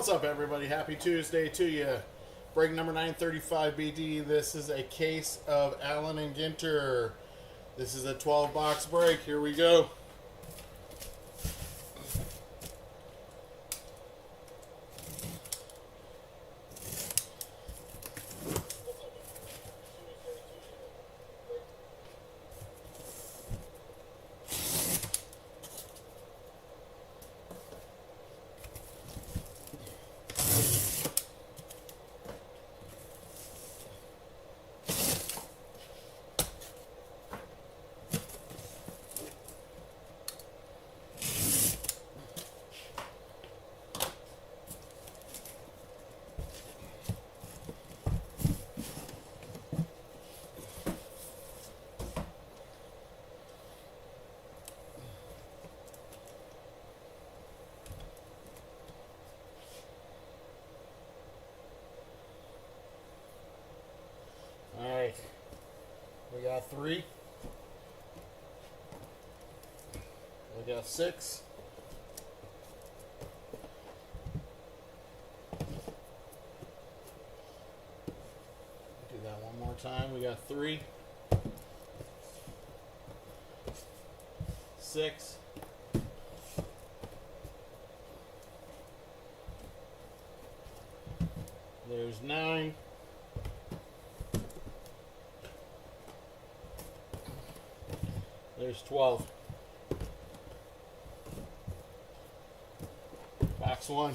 What's up, everybody? Happy Tuesday to you. Break number 935 BD. This is a case of Allen and Ginter. This is a 12-box break. Here we go. Alright, we got 3, we got 6, do that one more time. We got 3, 6, there's 9, there's 12. Box 1.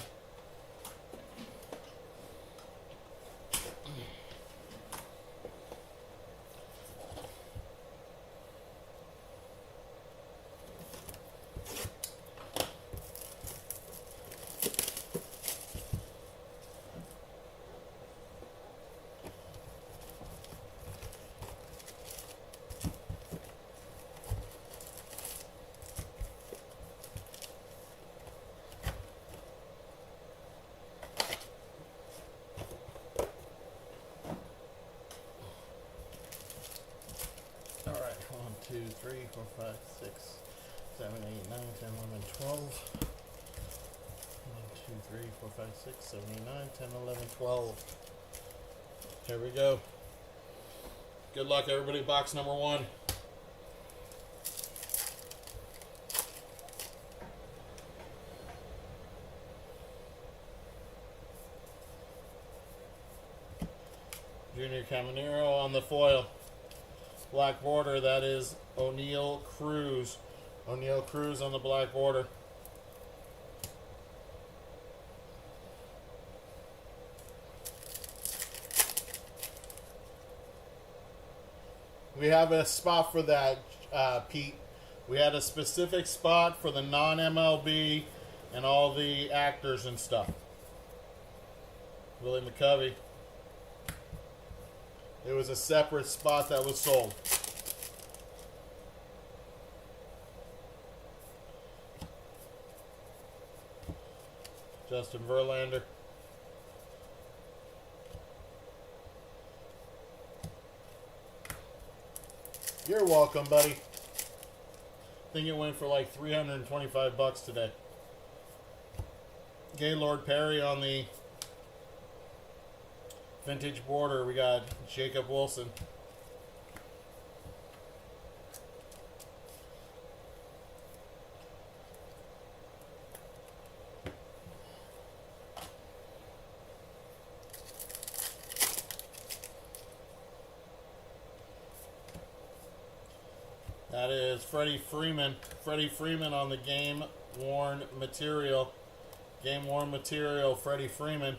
Alright, 1, 2, 3, 4, 5, 6, 7, 8, 9, 10, 11, 12. 1, 2, 3, 4, 5, 6, 7, 8, 9, 10, 11, 12. Here we go. Good luck, everybody. Box number 1. Junior Caminero on the foil. Black border, that is O'Neal Cruz. O'Neal Cruz on the black border. We have a spot for that, Pete. We had a specific spot for the non-MLB and all the actors and stuff. Willie McCovey. It was a separate spot that was sold. Justin Verlander. You're welcome, buddy. I think it went for like $325 today. Gaylord Perry on the vintage border. We got Jacob Wilson. That is Freddie Freeman. Freddie Freeman on the game worn material. Game worn material, Freddie Freeman.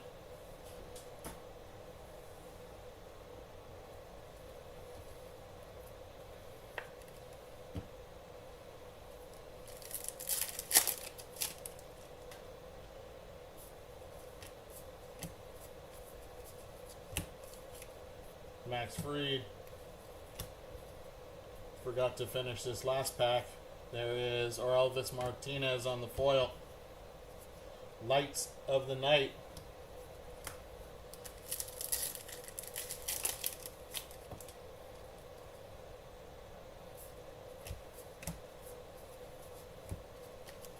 Max Fried. Forgot to finish this last pack. There is Orelvis Martinez on the foil. Lights of the Night.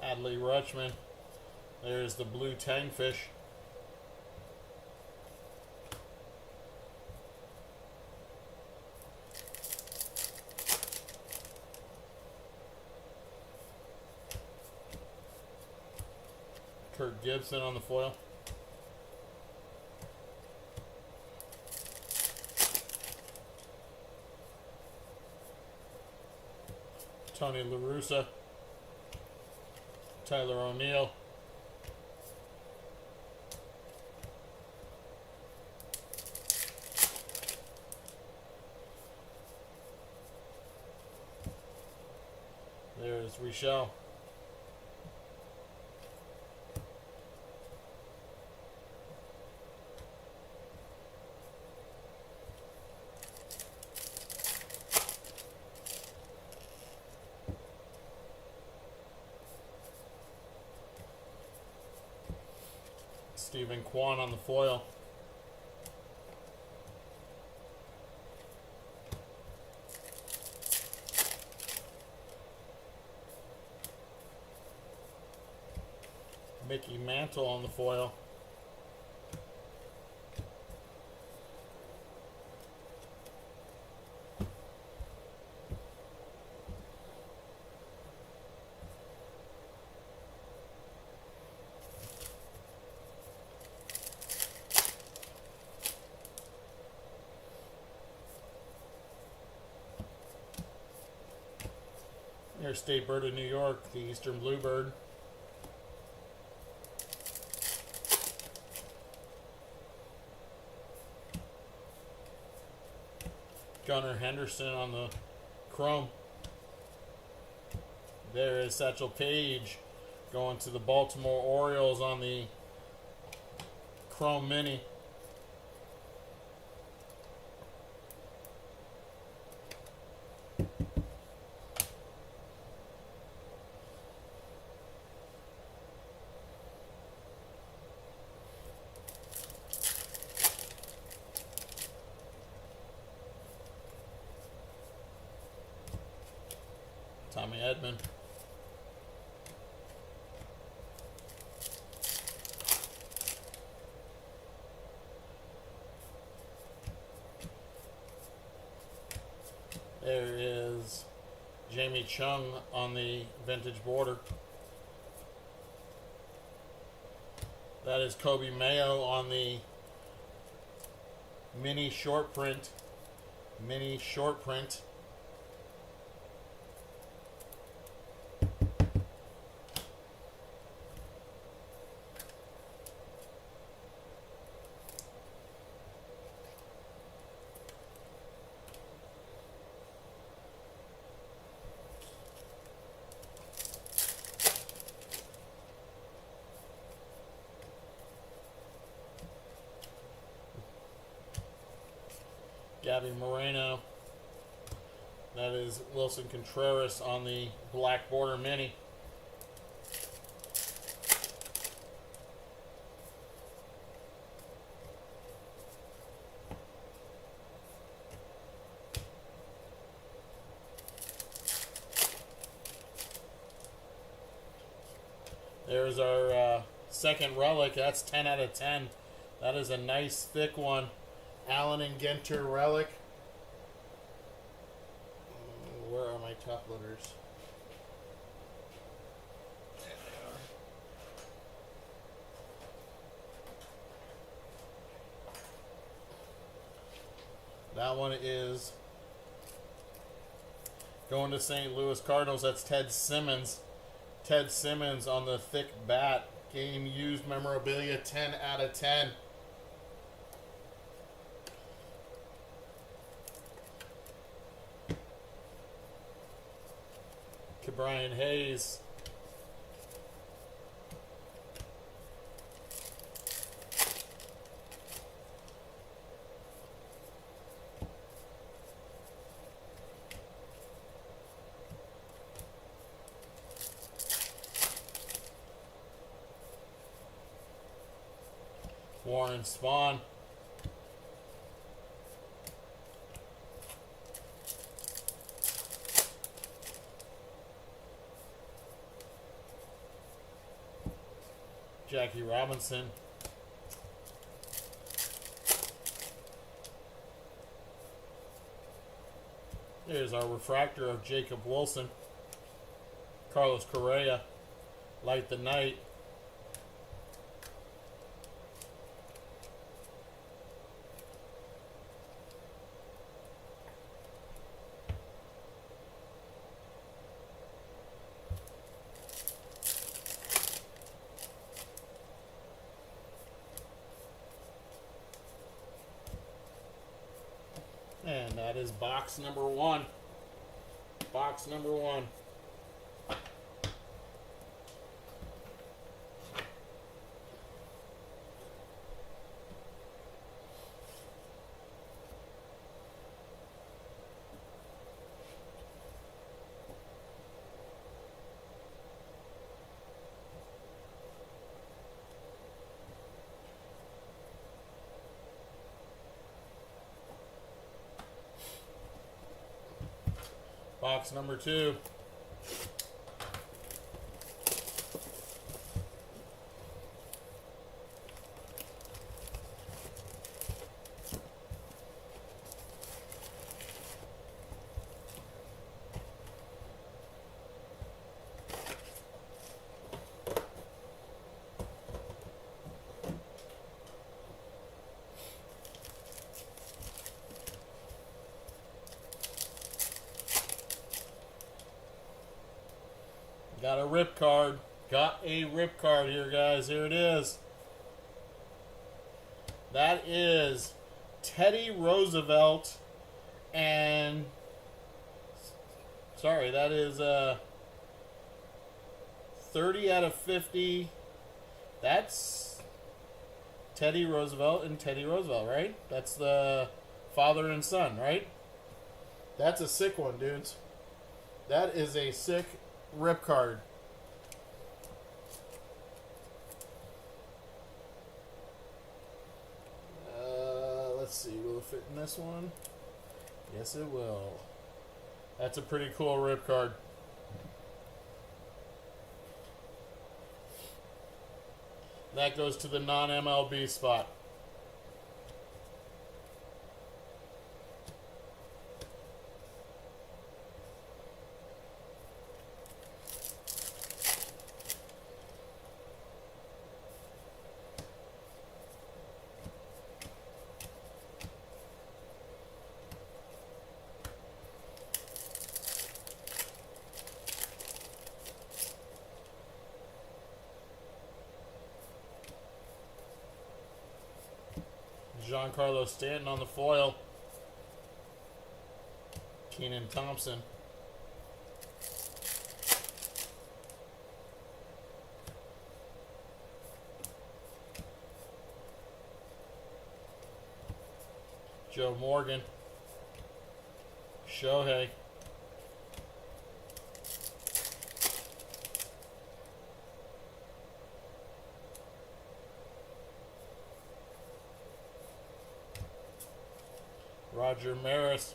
Adley Rutschman. There's the blue Tangfish. Kurt Gibson on the foil. Tony La Russa. Tyler O'Neill. There's Richel. Stephen Kwan on the foil. Mickey Mantle on the foil. Here's State Bird of New York, the Eastern Bluebird. Gunnar Henderson on the chrome. There is Satchel Paige going to the Baltimore Orioles on the chrome mini. Tommy Edman. There is Jamie Chung on the vintage border. That is Kobe Mayo on the mini short print. Mini short print. Gabby Moreno. That is Wilson Contreras on the black border mini. There's our second relic. That's 10 out of 10. That is a nice thick one. Allen and Ginter relic. Where are my top loaders? There they are. That one is going to St. Louis Cardinals. That's Ted Simmons. Ted Simmons on the thick bat. Game used memorabilia, 10 out of 10. Brian Hayes. Warren Spahn. Jackie Robinson. There's our refractor of Jacob Wilson. Carlos Correa. Light the Night. That is box number 1. Box number 1. Box number 2. Got a rip card. Got a rip card here, guys. Here it is. That is Teddy Roosevelt and... Sorry, that is 30 out of 50. That's Teddy Roosevelt and Teddy Roosevelt, right? That's the father and son, right? That's a sick one, dudes. That is a sick rip card. Let's see, will it fit in this one? Yes, it will. That's a pretty cool rip card. That goes to the non-MLB spot. Giancarlo Stanton on the foil. Keenan Thompson. Joe Morgan. Shohei. Roger Maris,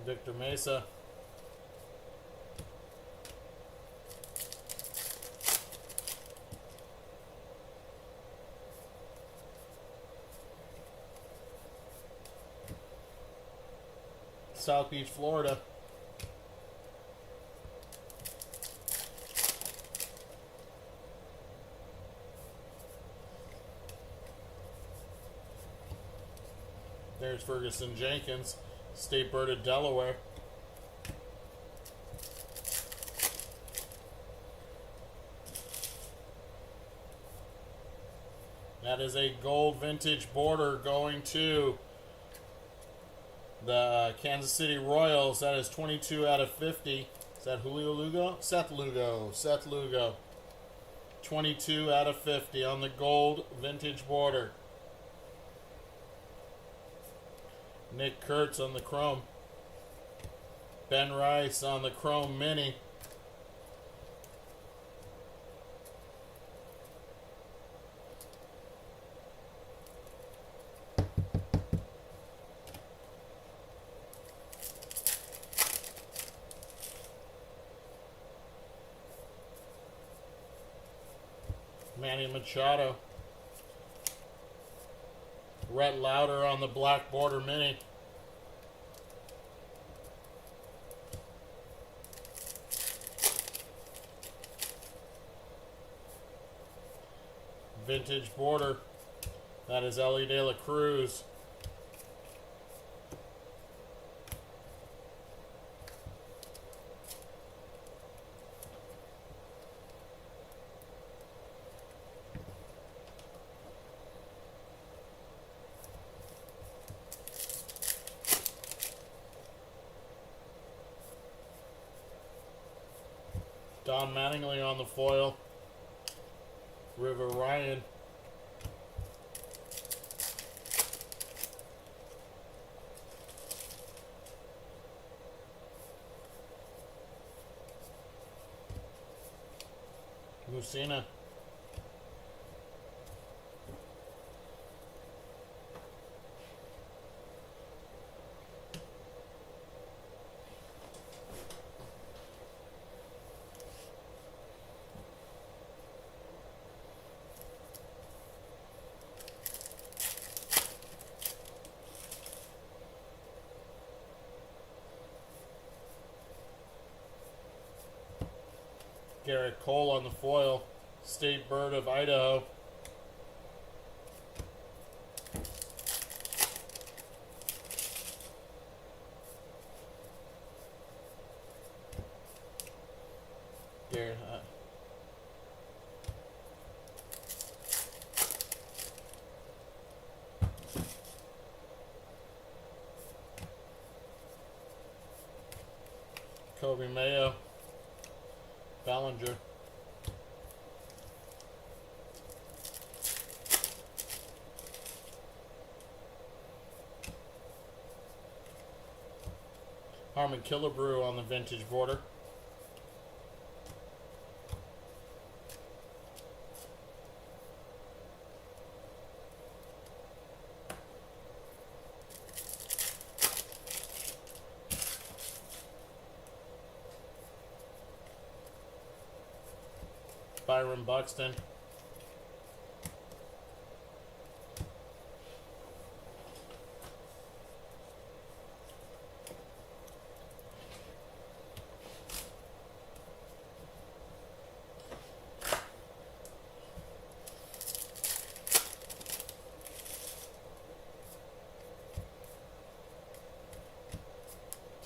Victor Mesa, South Beach, Florida. There's Ferguson Jenkins, State Bird of Delaware. That is a gold vintage border going to the Kansas City Royals. That is 22 out of 50. Is that Julio Lugo? Seth Lugo. Seth Lugo. 22 out of 50 on the gold vintage border. Nick Kurtz on the chrome. Ben Rice on the chrome mini. Manny Machado. Rhett Lauder on the black border mini. Vintage border. That is Ellie De La Cruz. Don Mattingly on the foil. River Ryan. Lucina. Garrett Cole on the foil. State Bird of Idaho. Garrett. Kobe Mayo. Ballinger. Harmon Killebrew on the vintage border. Byron Buxton.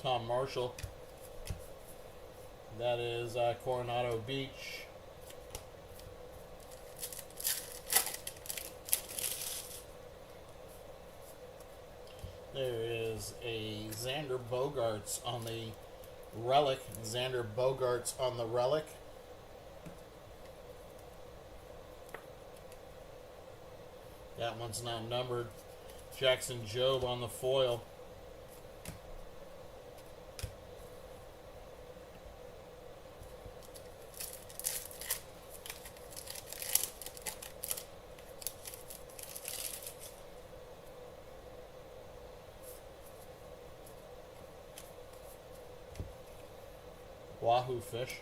Tom Marshall. That is Coronado Beach. There is a Xander Bogaerts on the relic. Xander Bogaerts on the relic. That one's not numbered. Jackson Jobe on the foil. Wahoo fish.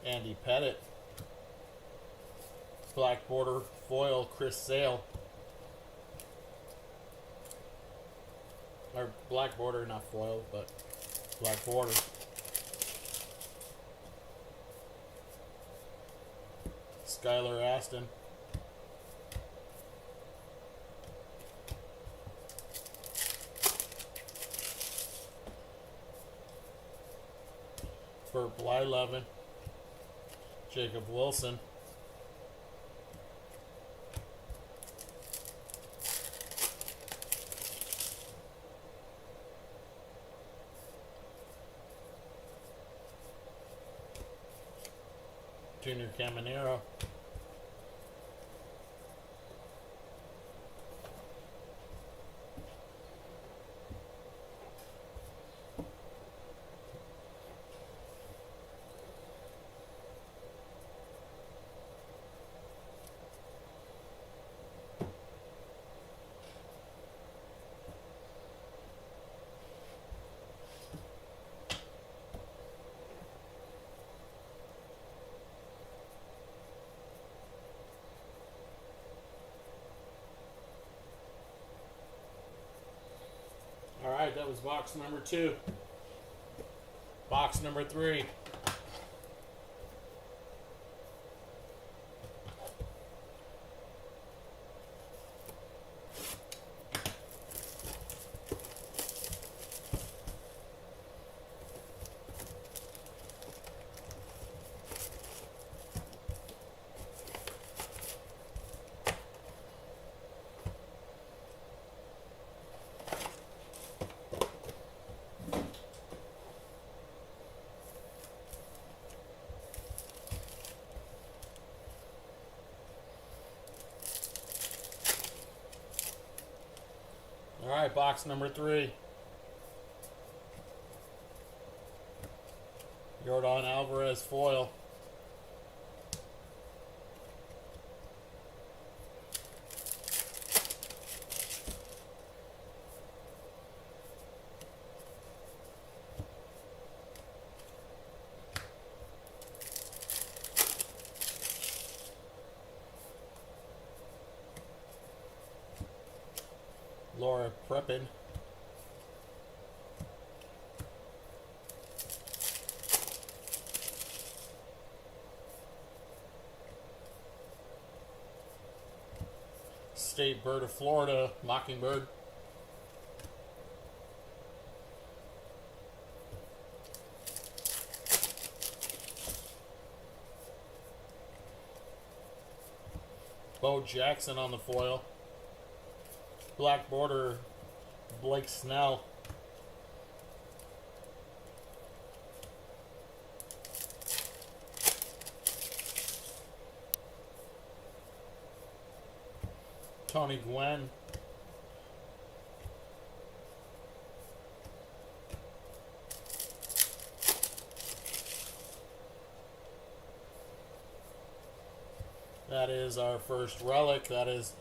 Andy Pettit. Black border foil, Chris Sale. Or black border, not foil, but black border. Skylar Aston. Bert Blyleven. Jacob Wilson. Junior Caminero. Alright, that was box number 2. Box number 3. All right, box number 3. Yordan Alvarez foil. Laura Prepin. State bird of Florida, Mockingbird. Bo Jackson on the foil. Black border, Blake Snell. Tony Gwynn. That is our first relic. That is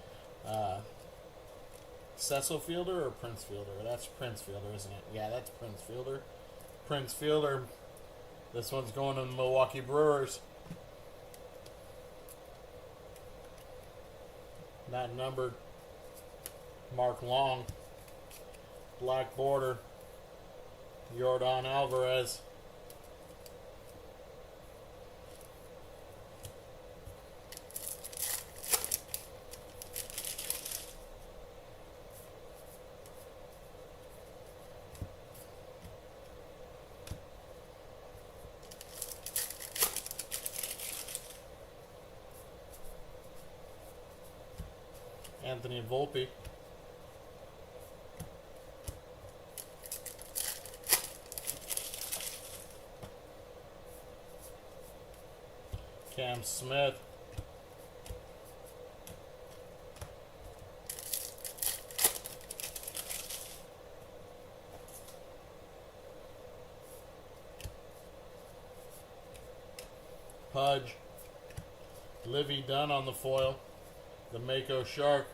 Cecil Fielder or Prince Fielder? That's Prince Fielder, isn't it? Yeah, that's Prince Fielder. Prince Fielder. This one's going to the Milwaukee Brewers. Not numbered. Mark Long. Black border. Yordan Alvarez. Anthony Volpe. Cam Smith. Pudge. Livy Dunn on the foil. The Mako Shark.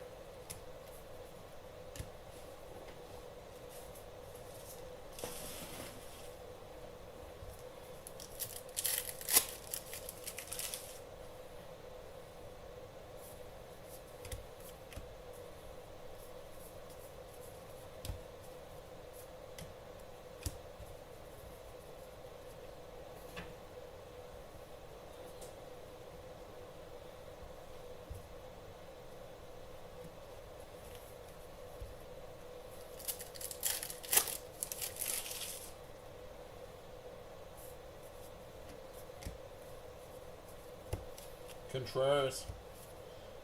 Contreras.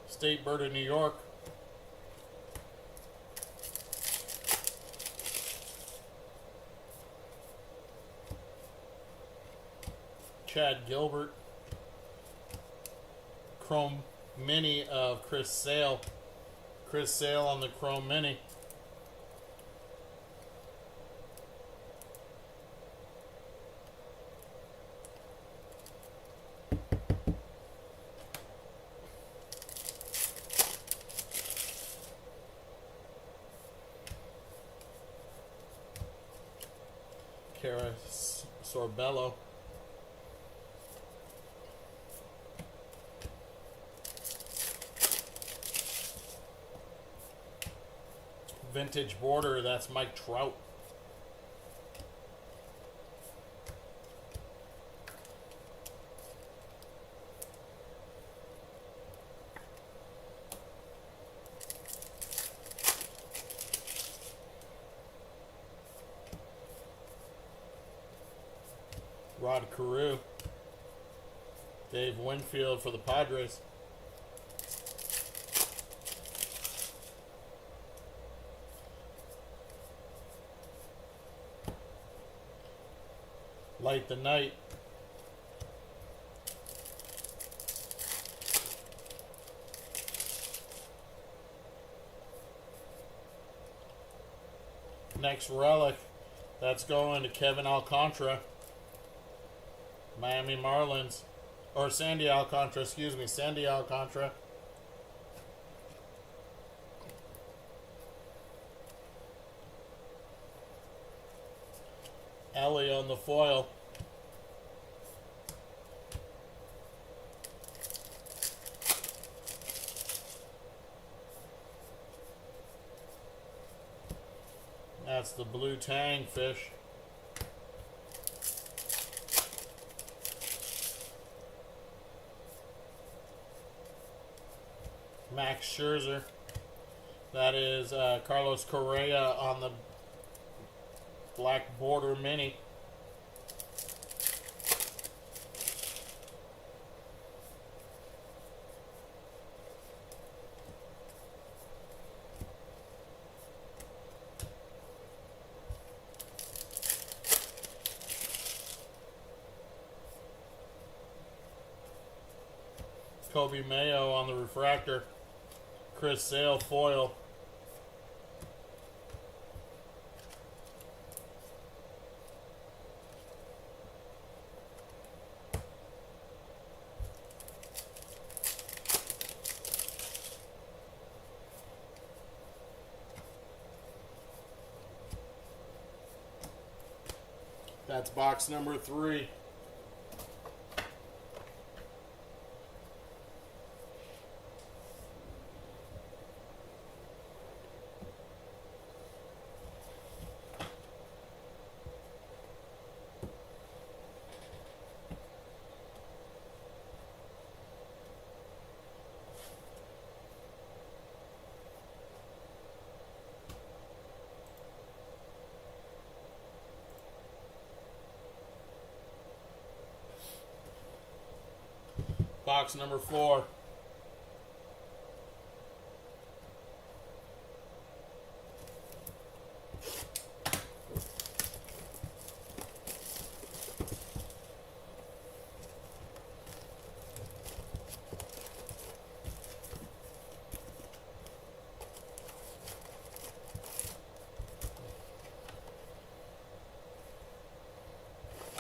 State bird of New York. Chad Gilbert. Chrome Mini of Chris Sale. Chris Sale on the Chrome Mini. Cara Sorbello. Vintage border, that's Mike Trout. Rod Carew. Dave Winfield for the Padres. Light the Night. Next relic, that's going to Kevin Alcantara, Miami Marlins. Or Sandy Alcantara, excuse me, Sandy Alcantara. Ellie on the foil. That's the blue tang fish. Max Scherzer. That is Carlos Correa on the black border mini. Kobe Mayo on the refractor. Chris Sale foil. That's box number 3. Box number 4.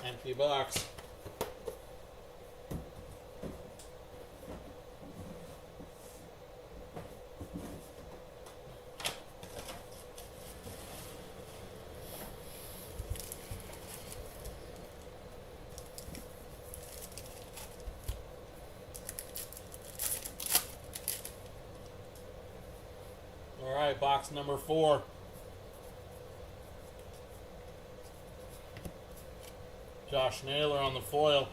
Empty box. All right, box number 4. Josh Naylor on the foil.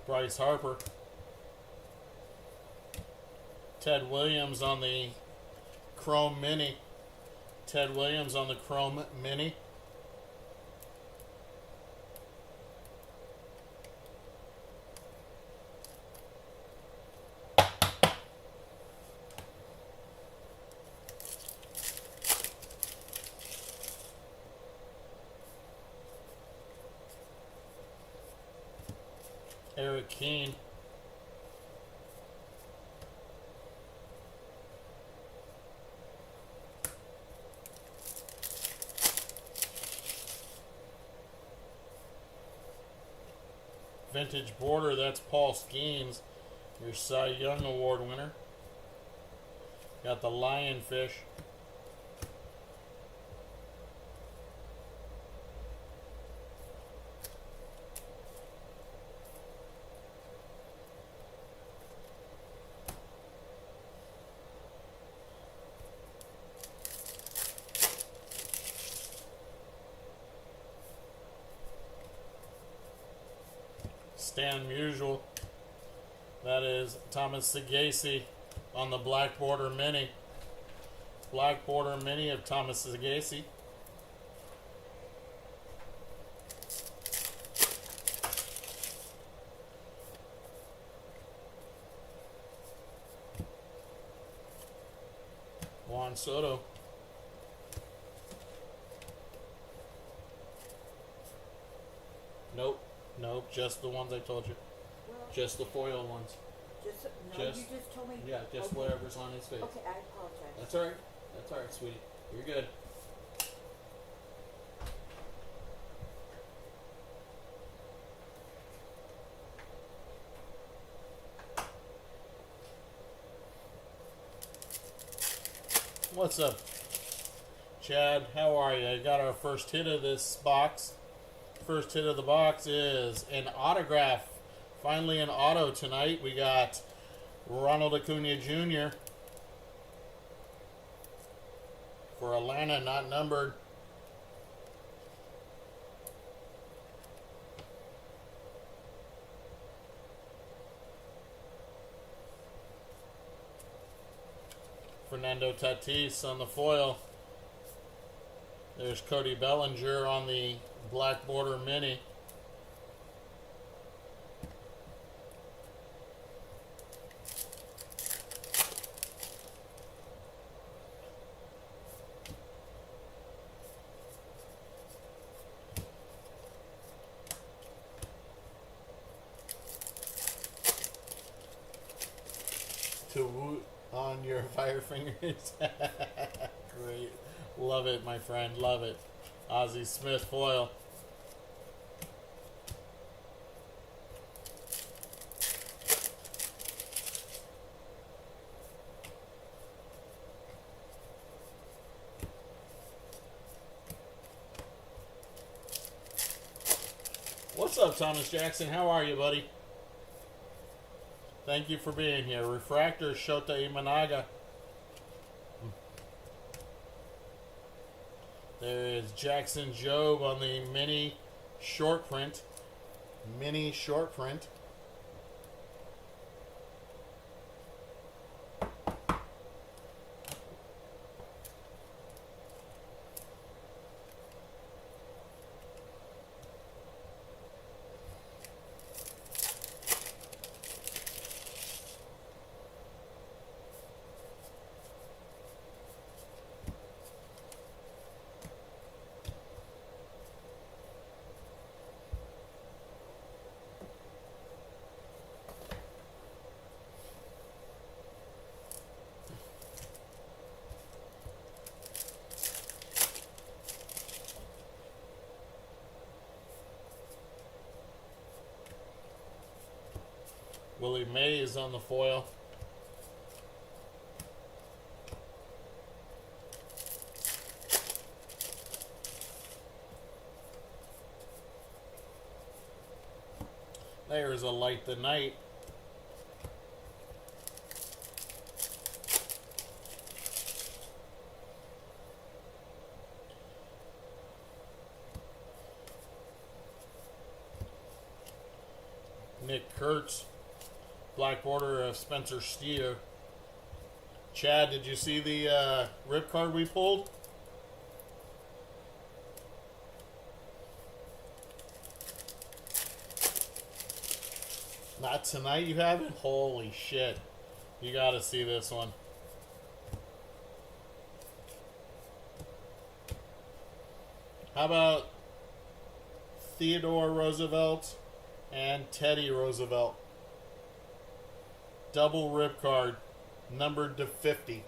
Bryce Harper. Ted Williams on the Chrome Mini. Ted Williams on the Chrome Mini. Eric Keane. Vintage border, that's Paul Skeens, your Cy Young Award winner. Got the lionfish. Stan Musial. That is Thomas Sagasi on the black border mini. Black border mini of Thomas Sagasi. Juan Soto. Nope. Nope. Just the ones I told you. Well, Just the foil ones. just no. Just- You just told me. Yeah, just okay. whatever's on his face. Okay, I apologize. That's alright. That's alright, sweetie. You're good. What's up, Chad? How are you? I got our first hit of this box. First hit of the box is an autograph. Finally, an auto tonight. We got Ronald Acuna Jr. for Atlanta, not numbered. Fernando Tatis on the foil. There's Cody Bellinger on the black border mini. To woot on your fire fingers. Great. Love it, my friend. Love it. Ozzie Smith foil. What's up, Thomas Jackson? How are you, buddy? Thank you for being here. Refractor Shota Imanaga. There is Jackson Jobe on the mini short print. Mini short print. Willie Mays on the foil. There's a Light the Night. Nick Kurtz. Black border of Spencer Steer. Chad, did you see the rip card we pulled? Not tonight, you haven't? Holy shit. You gotta see this one. How about Theodore Roosevelt and Teddy Roosevelt? Double rip card, numbered to 50.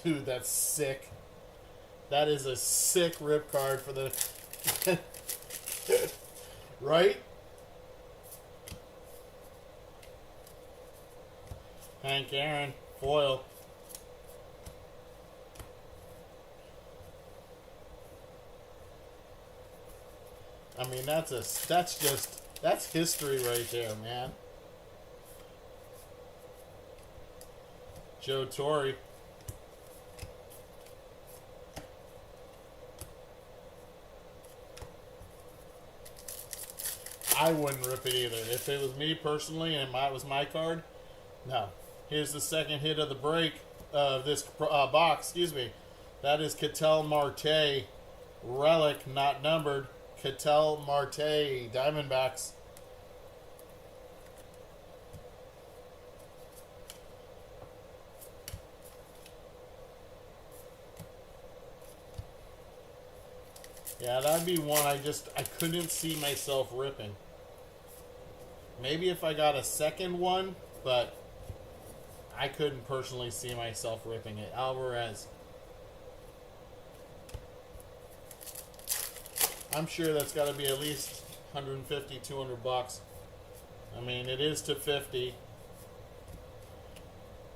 Dude, that's sick. That is a sick rip card for the... Right? Hank Aaron, foil. I mean, that's history right there, man. Joe Torre. I wouldn't rip it either. If it was me personally and it was my card, no. Here's the second hit of the break of this box. Excuse me. That is Ketel Marte, relic, not numbered. Ketel Marte, Diamondbacks. Yeah, that'd be one I couldn't see myself ripping. Maybe if I got a second one, but I couldn't personally see myself ripping it. Alvarez. I'm sure that's got to be at least 150, 200 bucks. I mean, it is to 50.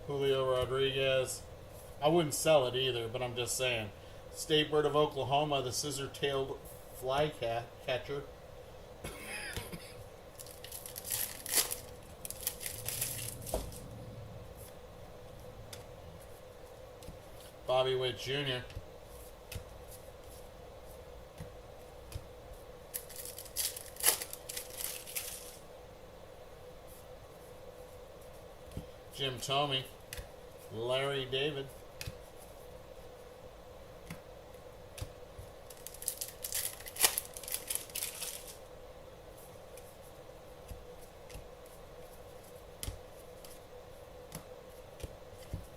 Julio Rodriguez. I wouldn't sell it either, but I'm just saying. State Bird of Oklahoma, the scissor-tailed catcher. Bobby Witt Jr. Jim Thome. Larry David.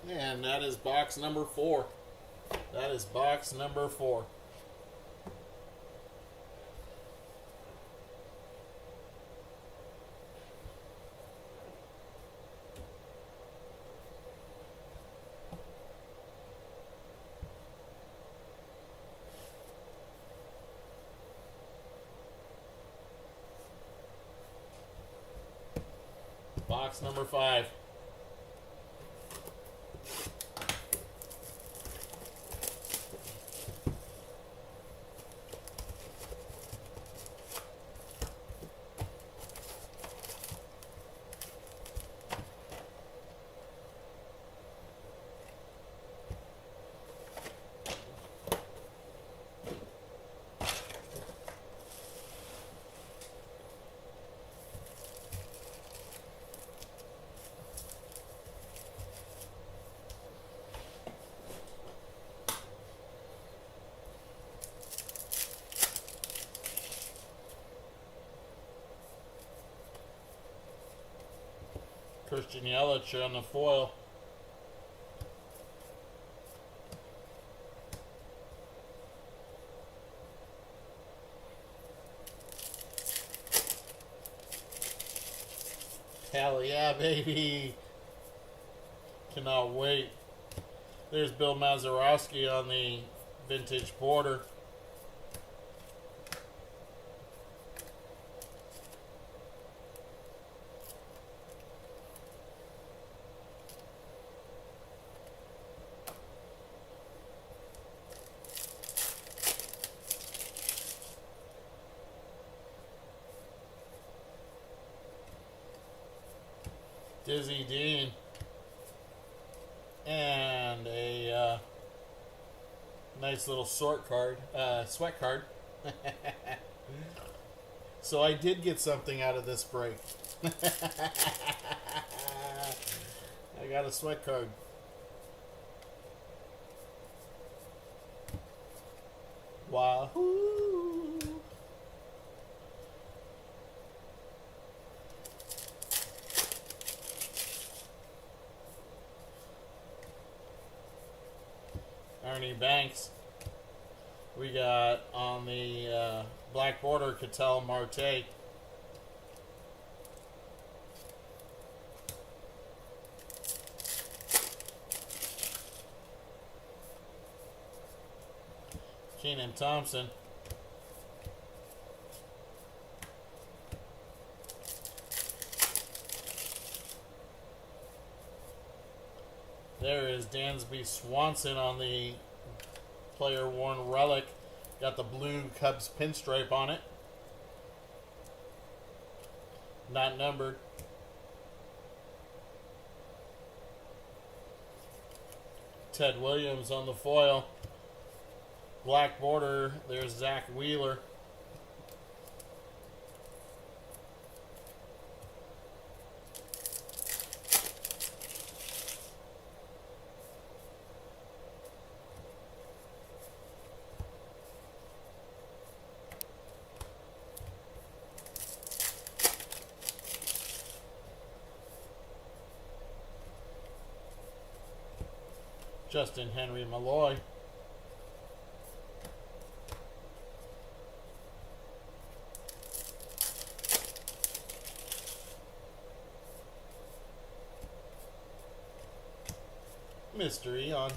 And that is box number 4. That is box number 4. Box number 5. Christian Yelich on the foil. Hell yeah, baby. Cannot wait. There's Bill Mazeroski on the vintage border. Dizzy Dean. And a nice little sweat card. So I did get something out of this break. I got a sweat card. Wahoo! Ernie Banks. We got on the black border Ketel Marte. Keenan Thompson. There is Dansby Swanson on the player worn relic. Got the blue Cubs pinstripe on it. Not numbered. Ted Williams on the foil. Black border. There's Zach Wheeler. Justin Henry Malloy. mystery on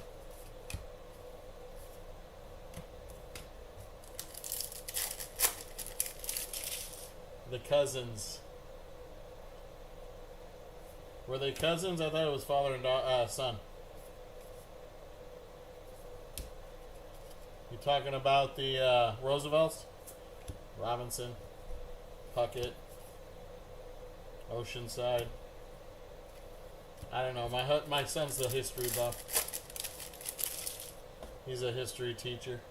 the cousins. Were they cousins? I thought it was father and son. You talking about the Roosevelts? Robinson, Puckett, Oceanside. I don't know. My son's the history buff. He's a history teacher.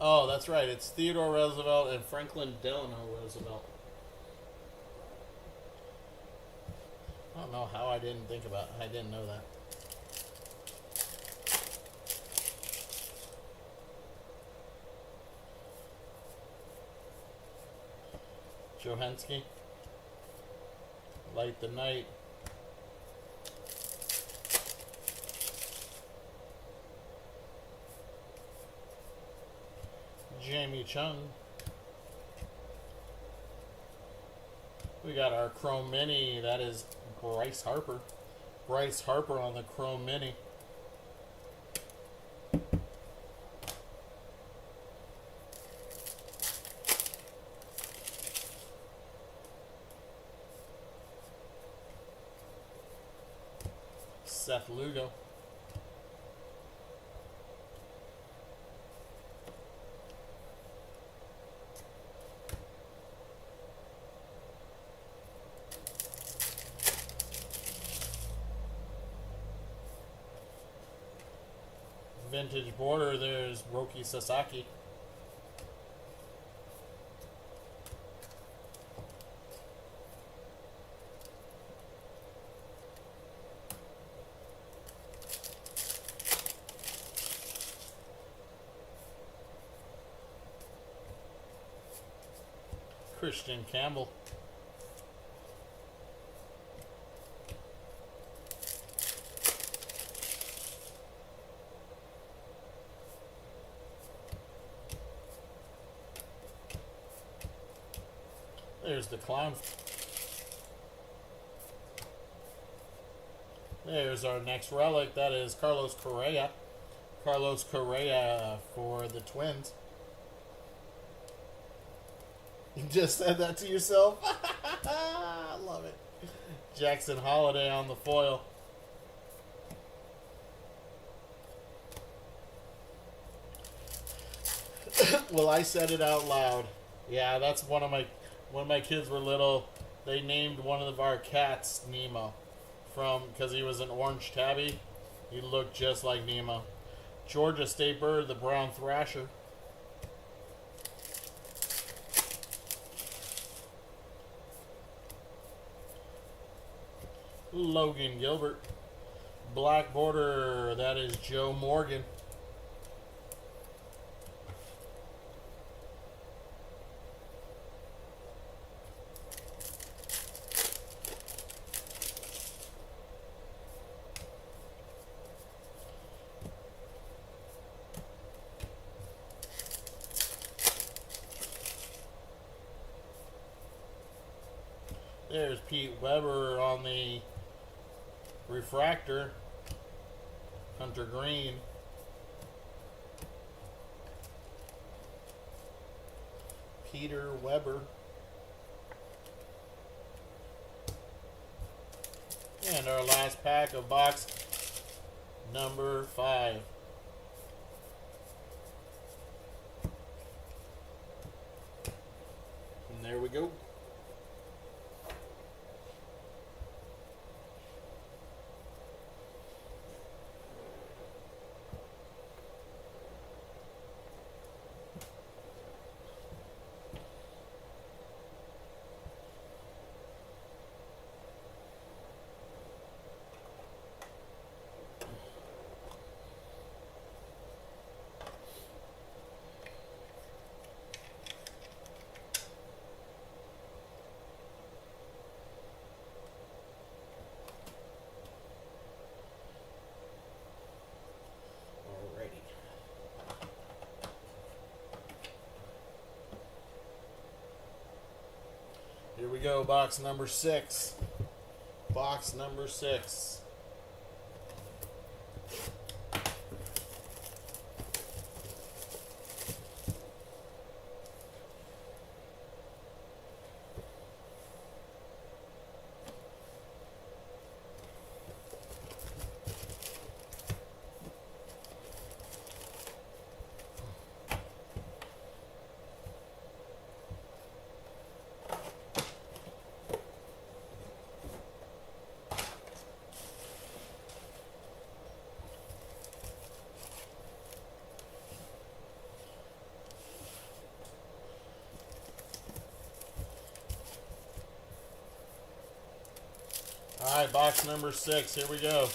Oh, that's right. It's Theodore Roosevelt and Franklin Delano Roosevelt. I don't know how I didn't think about it. I didn't know that. Johensky. Light the Night. Jamie Chung. We got our Chrome Mini. That is Bryce Harper. Bryce Harper on the Chrome Mini. Seth Lugo. Vintage border, there's Roki Sasaki. Christian Campbell. There's the clown. There's our next relic. That is Carlos Correa. Carlos Correa for the Twins. You just said that to yourself? I love it. Jackson Holiday on the foil. Well, I said it out loud. Yeah, that's when my kids were little, they named one of our cats Nemo because he was an orange tabby. He looked just like Nemo. Georgia State Bird, the brown thrasher. Logan Gilbert. Black border, that is Joe Morgan. There's Pete Weber on the refractor. Hunter Green. Peter Weber. And our last pack of box number 5. And there we go. Here we go, box number 6. Box number 6. All right, box number 6. Here we go.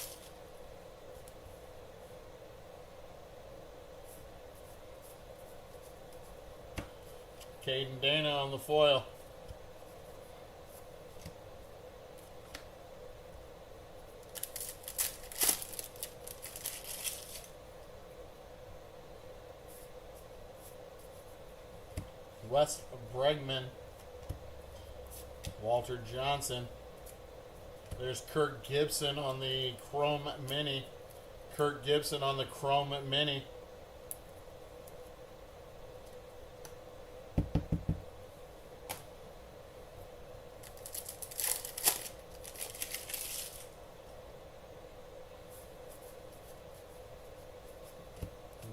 Caden Dana on the foil. Wes Bregman. Walter Johnson. There's Kirk Gibson on the Chrome Mini. Kirk Gibson on the Chrome Mini.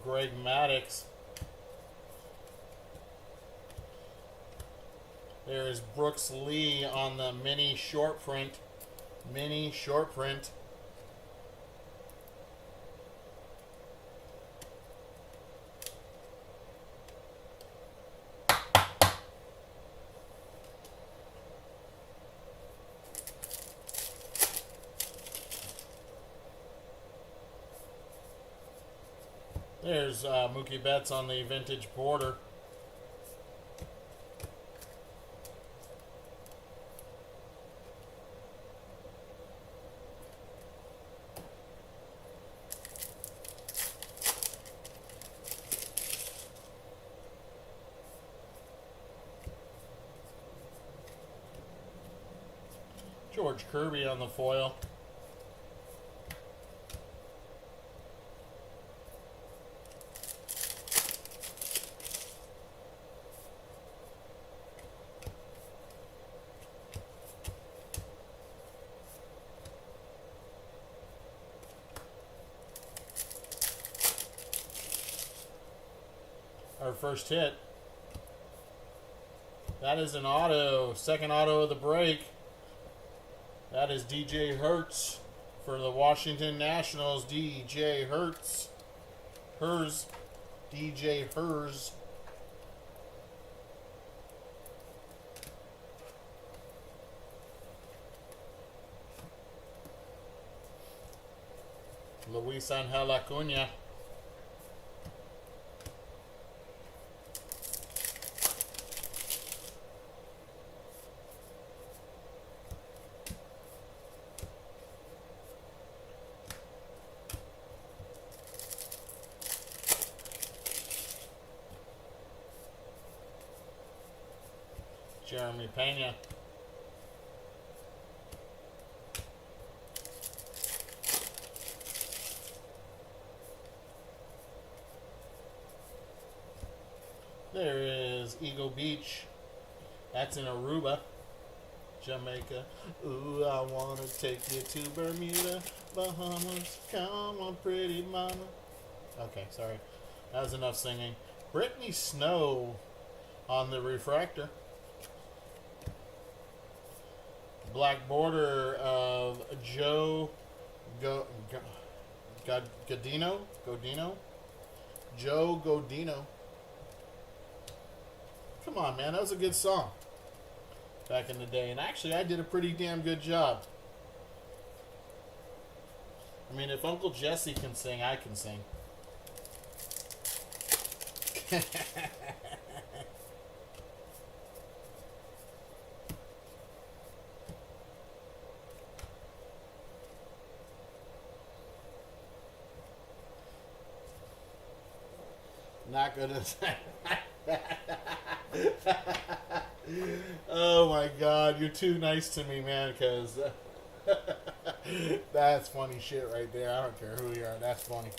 Greg Maddox. There is Brooks Lee on the mini short print. Mini short print. There's Mookie Betts on the vintage border. George Kirby on the foil. Our first hit. That is an auto. Second auto of the break. That is DJ Hertz for the Washington Nationals. DJ Hertz. Hers. DJ Hers. Luis Angel Acuna. Jeremy Pena. There is Eagle Beach. That's in Aruba, Jamaica. Ooh, I want to take you to Bermuda, Bahamas. Come on, pretty mama. Okay, sorry. That was enough singing. Brittany Snow on the refractor. Black border of Joe Godino. Joe Godino. Come on, man. That was a good song back in the day. And actually, I did a pretty damn good job. I mean, if Uncle Jesse can sing, I can sing. Not gonna say. Oh my my God, you're too nice to me, man, because that's funny shit right there. I don't care who you are. That's funny.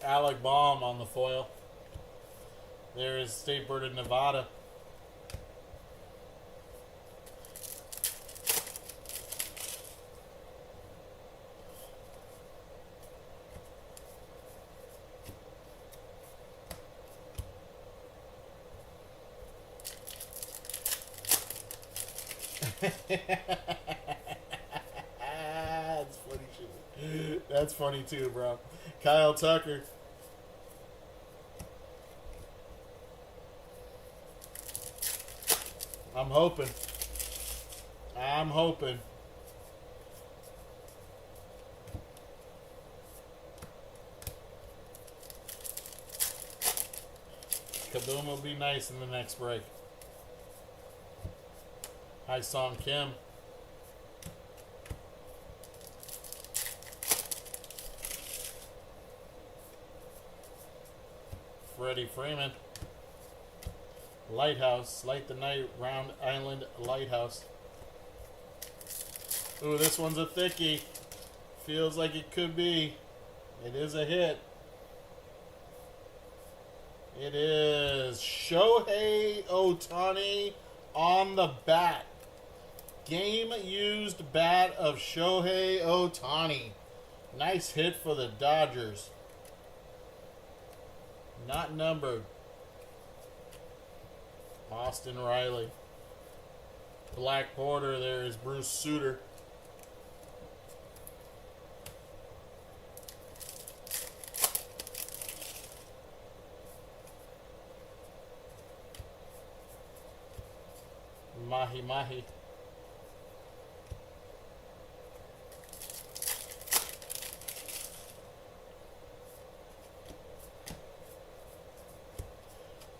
Alec Baum on the foil. There is State Bird of Nevada. That's funny shit. That's funny too, bro. Kyle Tucker. I'm hoping. I'm hoping. Kaboom will be nice in the next break. Hi, Song Kim. Freddie Freeman. Lighthouse. Light the Night. Round Island Lighthouse. Ooh, this one's a thickie. Feels like it could be. It is a hit. It is Shohei Ohtani on the bat. Game used bat of Shohei Ohtani. Nice hit for the Dodgers. Not numbered. Austin Riley. Black border, there is Bruce Sutter. Mahi Mahi.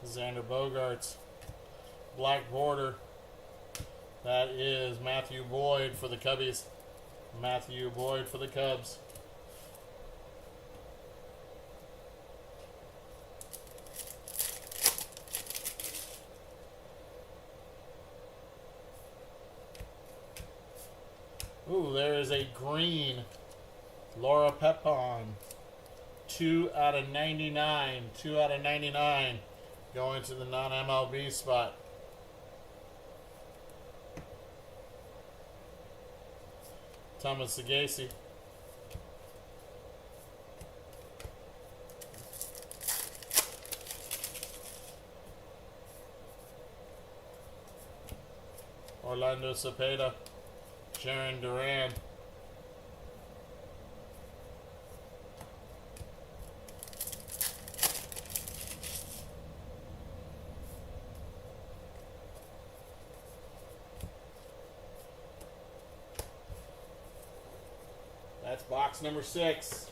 Xander Bogaerts. Black border. That is Matthew Boyd for the Cubbies. Matthew Boyd for the Cubs. Ooh, there is a green Laura Pepon. 2 out of 99. 2 out of 99. Going to the non-MLB spot. Thomas Sagasi. Orlando Cepeda. Sharon Duran. That's box number 6.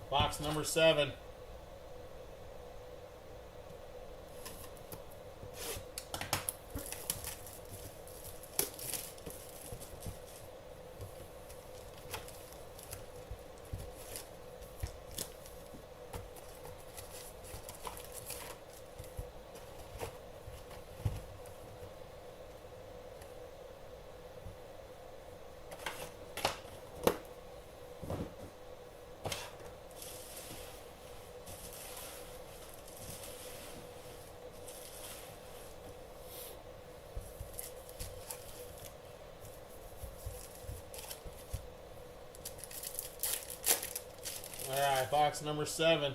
Box number 7. Alright, box number 7.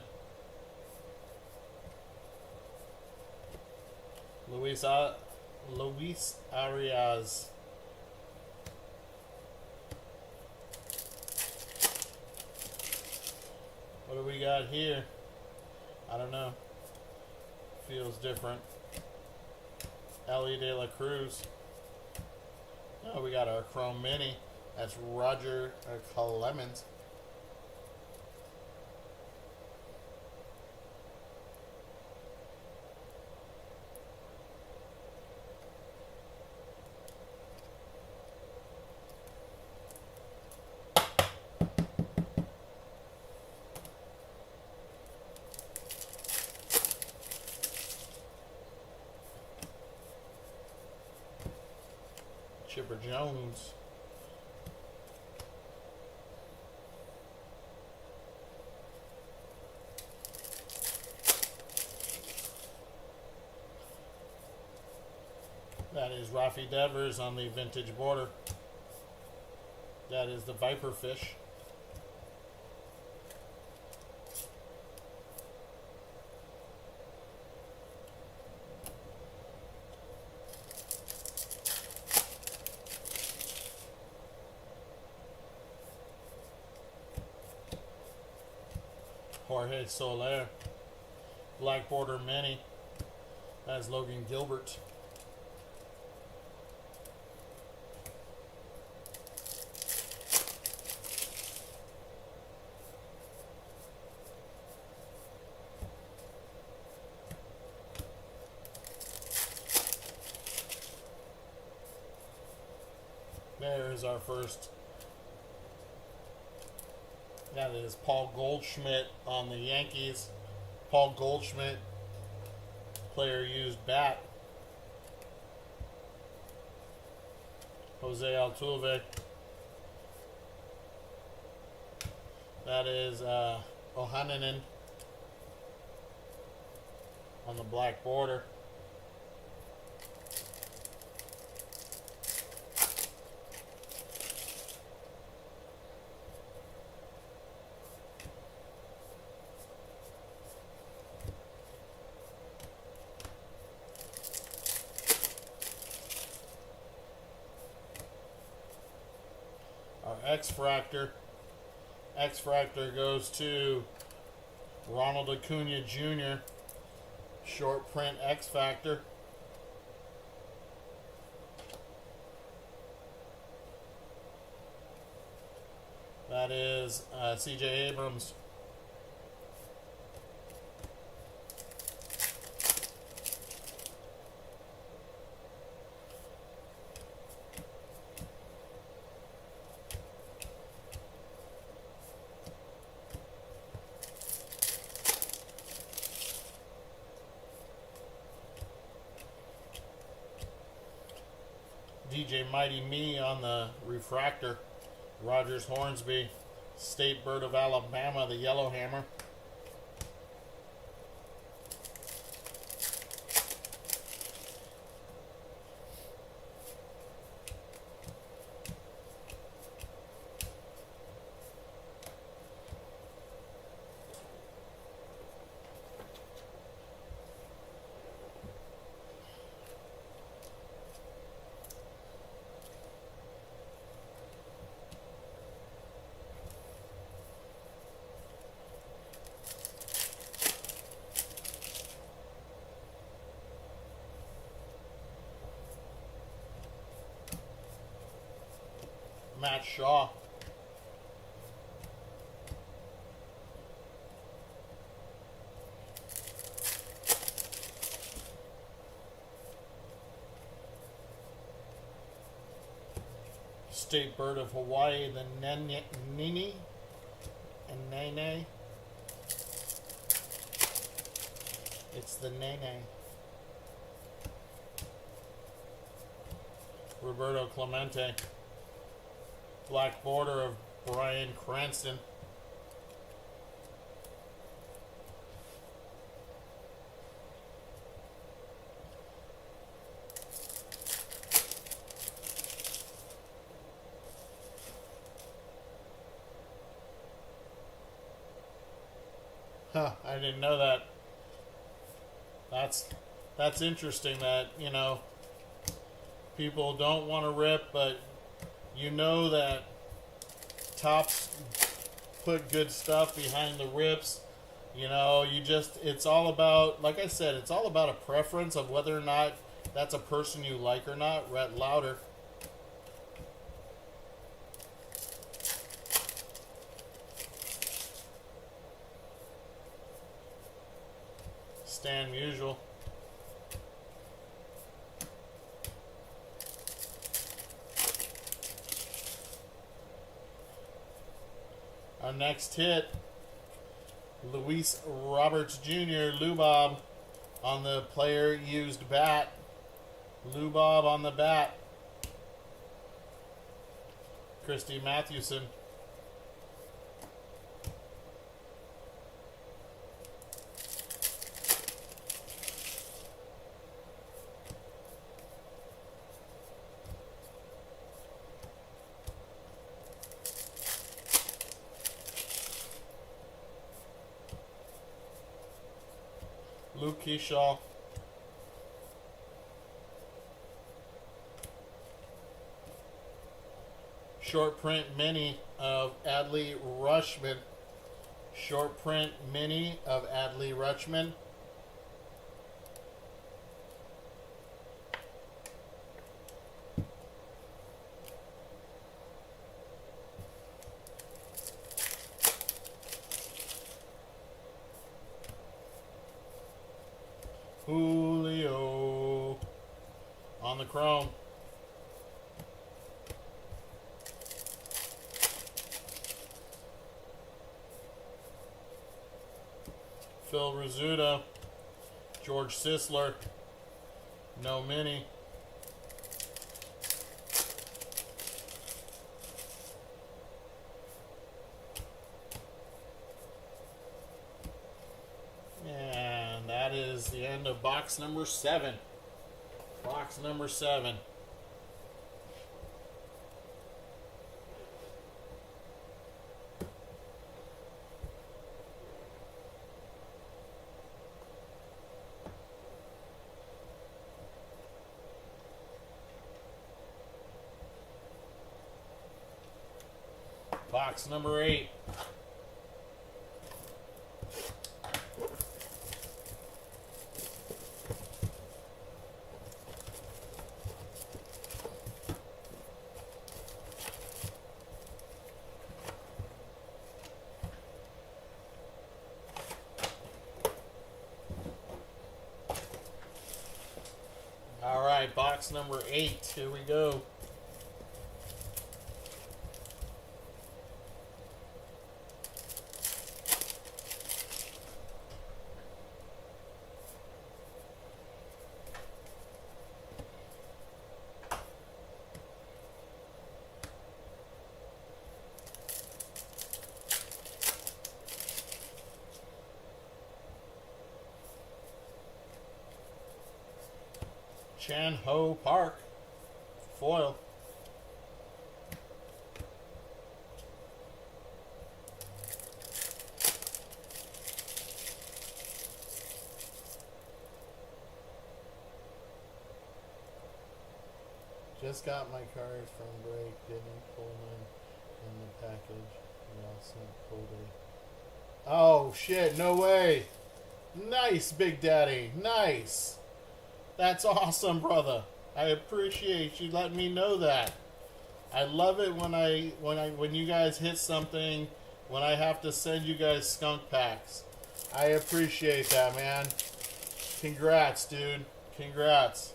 Luis Arias. What do we got here? I don't know. Feels different. Ellie De La Cruz. Oh, we got our Chrome Mini. That's Roger Clemens. Chipper Jones. That is Rafi Devers on the vintage border. That is the Viper Fish. Jorge Soler. Black border mini. That's Logan Gilbert. There is our first. That is Paul Goldschmidt on the Yankees. Paul Goldschmidt, player used bat. Jose Altuve. That is Ohananen on the black border. Our X-Fractor. X-Fractor goes to Ronald Acuna Jr. Short print X-Factor. That is C.J. Abrams. DJ Mighty Me on the refractor. Rogers Hornsby. State Bird of Alabama, the Yellow Hammer. Matt Shaw. State Bird of Hawaii, the Nini and Nene. It's the Nene. Roberto Clemente. Black border of Brian Cranston. Huh, I didn't know that. That's interesting that, you know, people don't want to rip, but you know that Topps put good stuff behind the rips. You know, it's all about, like I said, it's all about a preference of whether or not That's a person you like or not. Rhett Lauder. Stan Musial. Our next hit, Luis Roberts Jr., Lubob on the player used bat. Lubob on the bat. Christy Mathewson. Luke Keyshaw. Short print mini of Adley Rutschman. Short print mini of Adley Rutschman. Julio on the chrome. Phil Rizzuto. George Sisler. No mini. And that is the end of box number 7. Box number 7. Box number 8. All right, box number 8. Here we go. Chan Ho Park foil. Just got my cards from break, didn't pull them in the package. We all sent pulled it. Oh shit, no way. Nice, Big Daddy. Nice. That's awesome, brother. I appreciate you letting me know that. I love it when you guys hit something, when I have to send you guys skunk packs. I appreciate that, man. Congrats, dude. Congrats.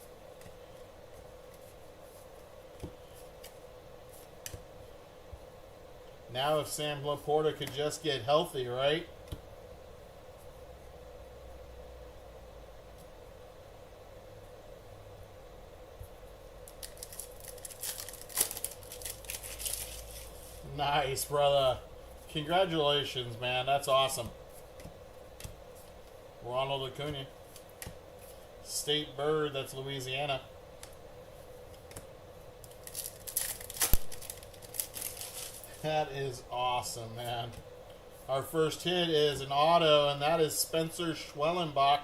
Now if Sam Laporta could just get healthy, right? Nice, brother. Congratulations, man. That's awesome. Ronald Acuna. State Bird, that's Louisiana. That is awesome, man. Our first hit is an auto, and that is Spencer Schwellenbach.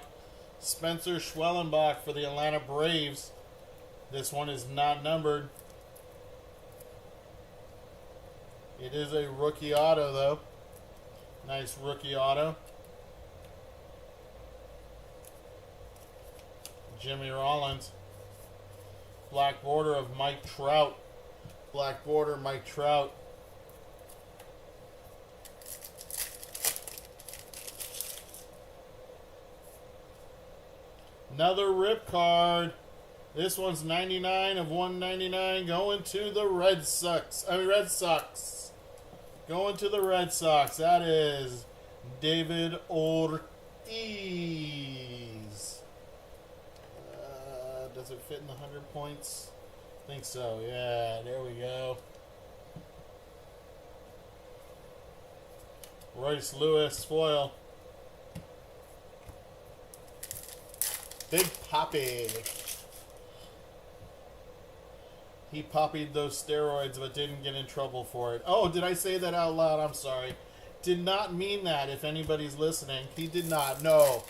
Spencer Schwellenbach for the Atlanta Braves. This one is not numbered. It is a rookie auto, though. Nice rookie auto. Jimmy Rollins. Black border of Mike Trout. Black border, Mike Trout. Another rip card. This one's 99 of 199 going to the Red Sox. Going to the Red Sox. That is David Ortiz. Does it fit in the 100 points? I think so. Yeah, there we go. Royce Lewis foil. Big Poppy. He poppied those steroids but didn't get in trouble for it. Oh, did I say that out loud? I'm sorry. Did not mean that if anybody's listening. He did not. No.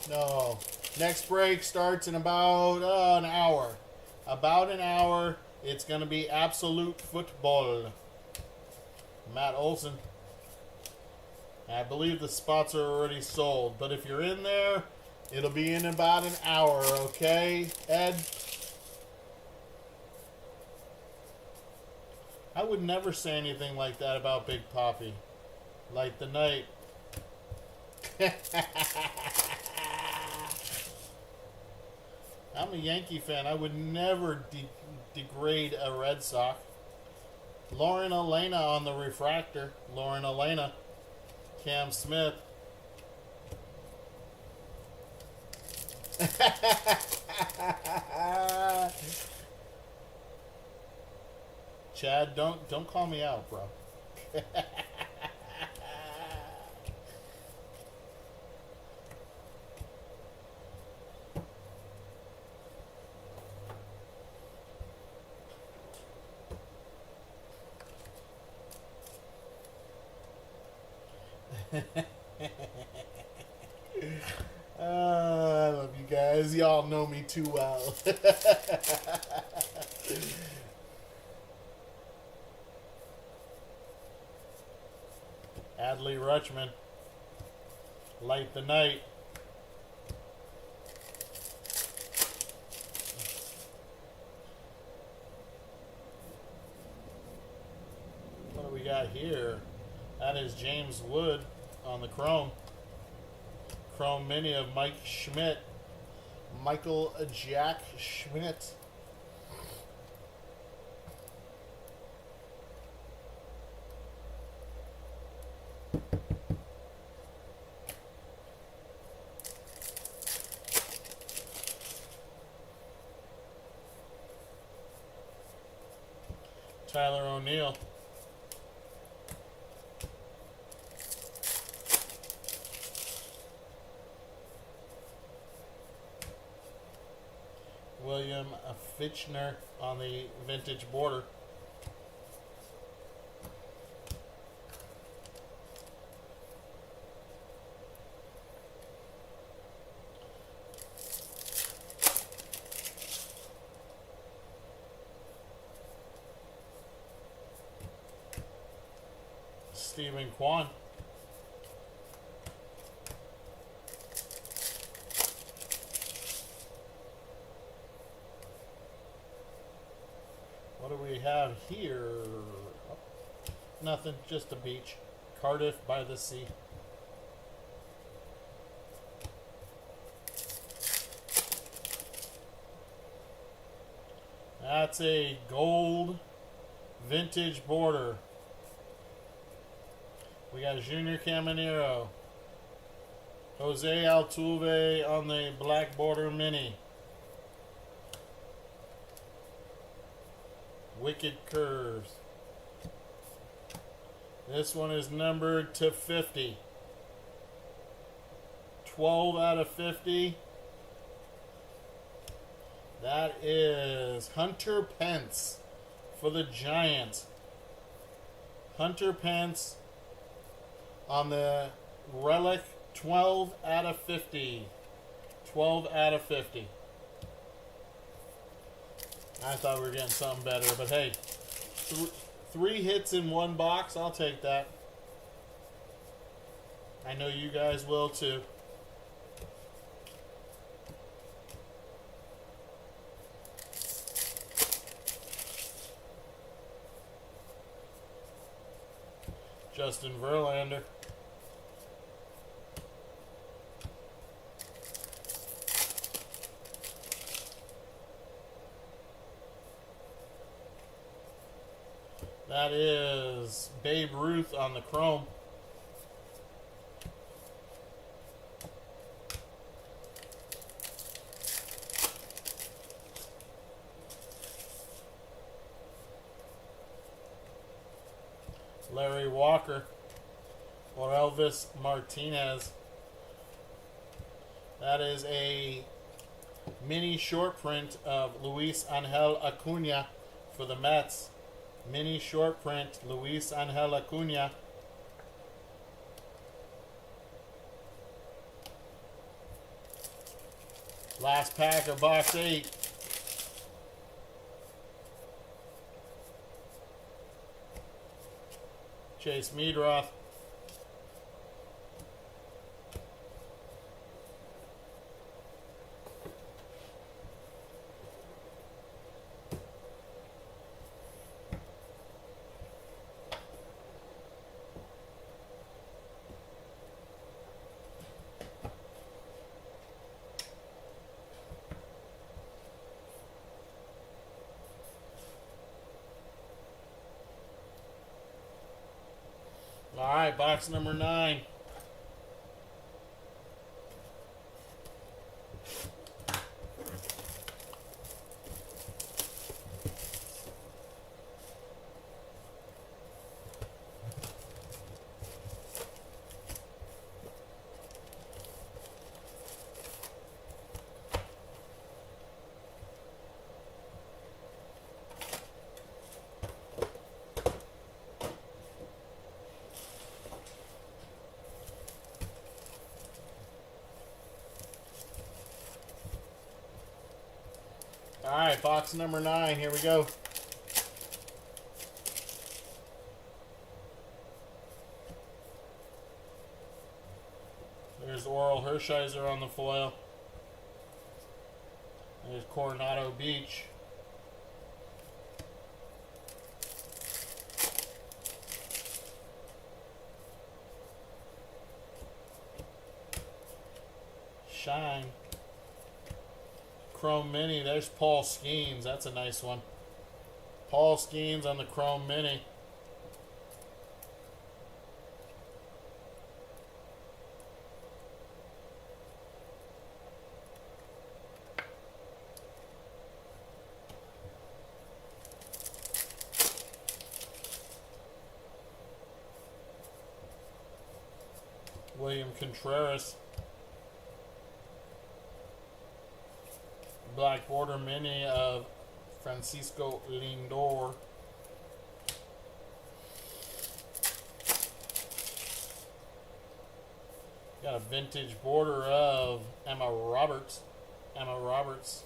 No. Next break starts in about an hour. About an hour. It's going to be absolute football. Matt Olson. I believe the spots are already sold. But if you're in there, it'll be in about an hour, okay, Ed? I would never say anything like that about Big Poppy. Light the night. I'm a Yankee fan. I would never degrade a Red Sox. Lauren Elena on the refractor. Lauren Elena. Cam Smith. Chad, don't call me out, bro. I love you guys. Y'all know me too well. Adley Rutschman. Light the night. What do we got here? That is James Wood on the Chrome. Chrome Mini of Mike Schmidt. Michael Jack Schmidt. Tyler O'Neill. William Fitchner on the vintage border. Stephen Kwan. What do we have here? Oh, nothing, just a beach. Cardiff by the sea. That's a gold vintage border. We got Junior Caminero. Jose Altuve on the black border mini. Wicked Curves. This one is numbered to 50. 12 out of 50. That is Hunter Pence for the Giants. Hunter Pence on the relic, 12 out of 50. 12 out of 50. I thought we were getting something better, but hey, three hits in one box, I'll take that. I know you guys will too. Justin Verlander. That is Babe Ruth on the chrome. Larry Walker or Elvis Martinez. That is a mini short print of Luis Angel Acuna for the Mets. Mini short print, Luis Angel Acuna. Last pack of box 8. Chase Meadroth. All right, box number 9. All right, box number 9. Here we go. There's Oral Hershiser on the foil. There's Coronado Beach. Shine. Chrome Mini. There's Paul Skeens. That's a nice one. Paul Skeens on the Chrome Mini. William Contreras. Black border mini of Francisco Lindor. Got a vintage border of Emma Roberts. Emma Roberts.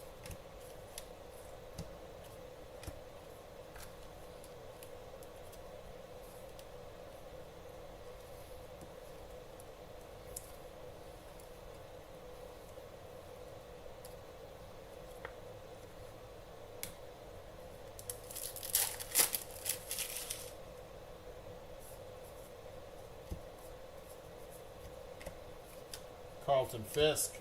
Carlton Fisk.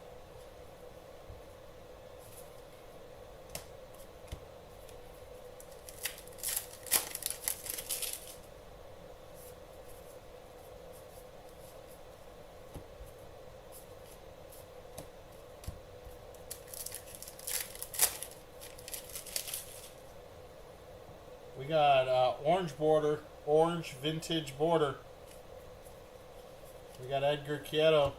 We got orange border, orange vintage border. We got Edgar Quieto.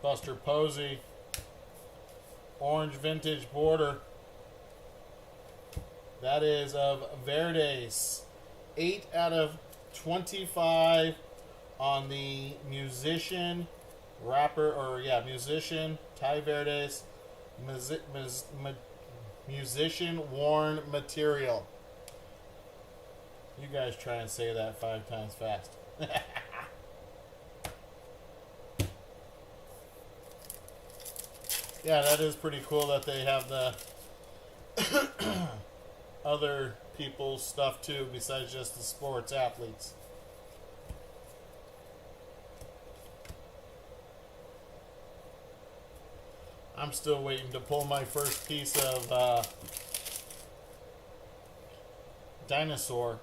Buster Posey, orange vintage border. That is of Verdes. 8 out of 25 on the musician musician Ty Verdes musician worn material. You guys try and say that 5 times fast. Yeah, that is pretty cool that they have the other people's stuff too, besides just the sports athletes. I'm still waiting to pull my first piece of dinosaur.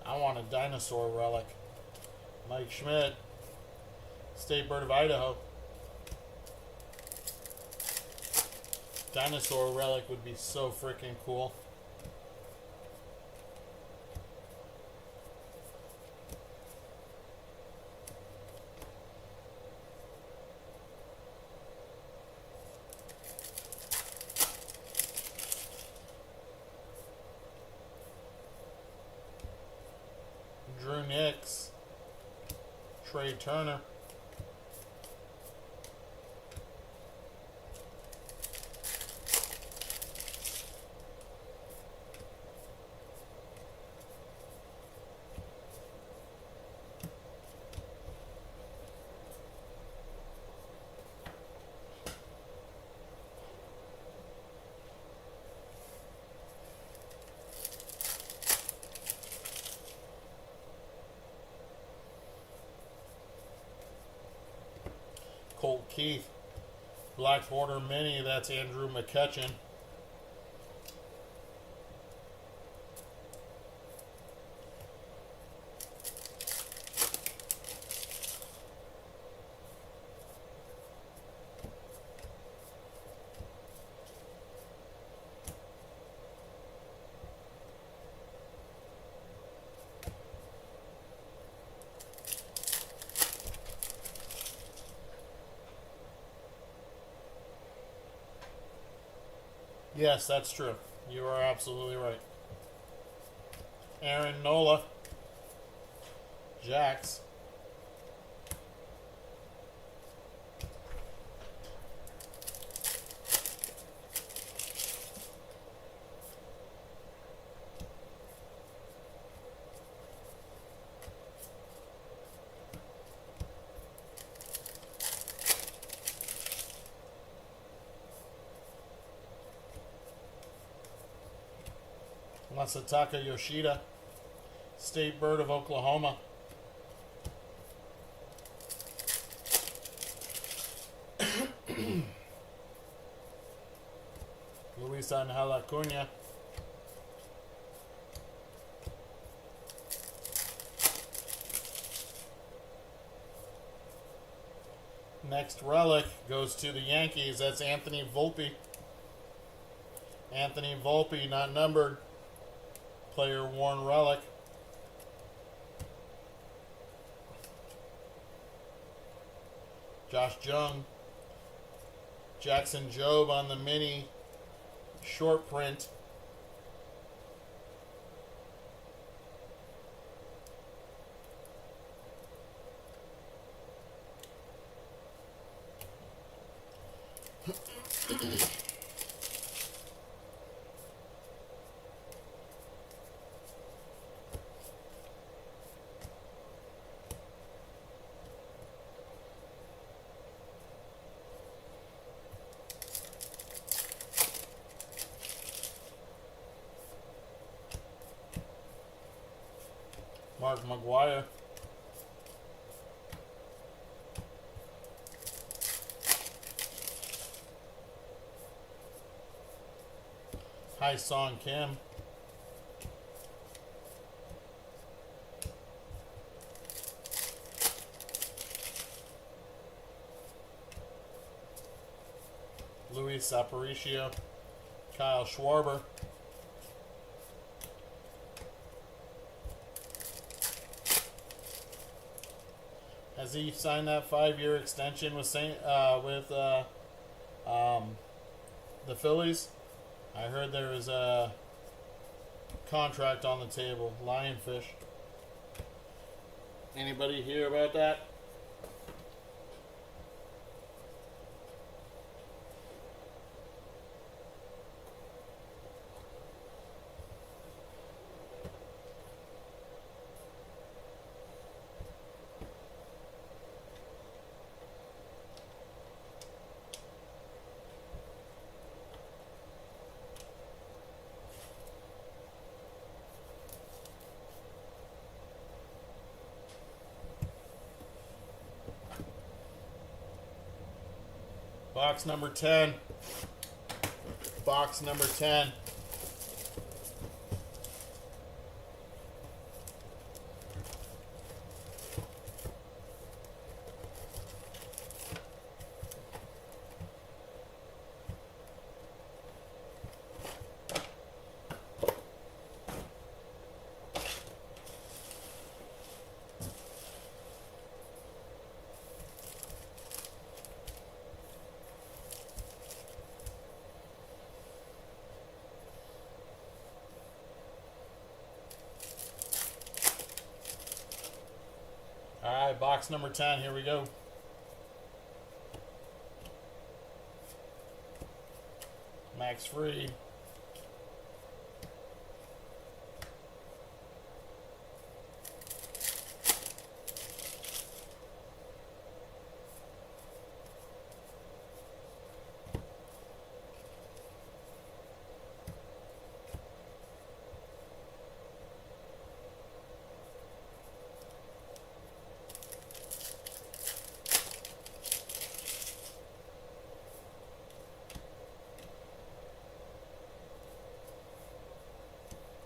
I want a dinosaur relic. Mike Schmidt, State Bird of Idaho. Dinosaur relic would be so freaking cool. Drew Nix, Trey Turner. Colt Keith, Black Border Mini, that's Andrew McCutcheon. Yes, that's true. You are absolutely right. Aaron Nola, Jax. Masataka Yoshida, State Bird of Oklahoma. Luis Angel Acuna. Next relic goes to the Yankees. That's Anthony Volpe. Anthony Volpe, not numbered. Player worn relic. Josh Jung. Jackson Jobe on the mini short print. Mark McGuire. Hai Song Kim. Luis Aparicio. Kyle Schwarber. Has he signed that 5-year extension with the Phillies? I heard there was a contract on the table. Lionfish. Anybody hear about that? Box number 10. Box number 10. All right, box number 10. Here we go. Max Fried.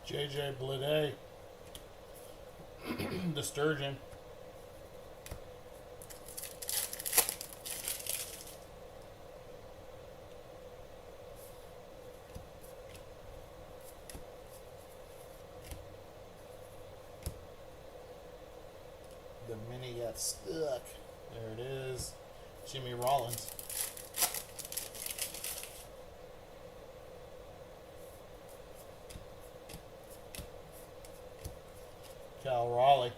JJ Bleday. The Sturgeon. The mini got stuck. There it is. Jimmy Rollins. Cal Raleigh.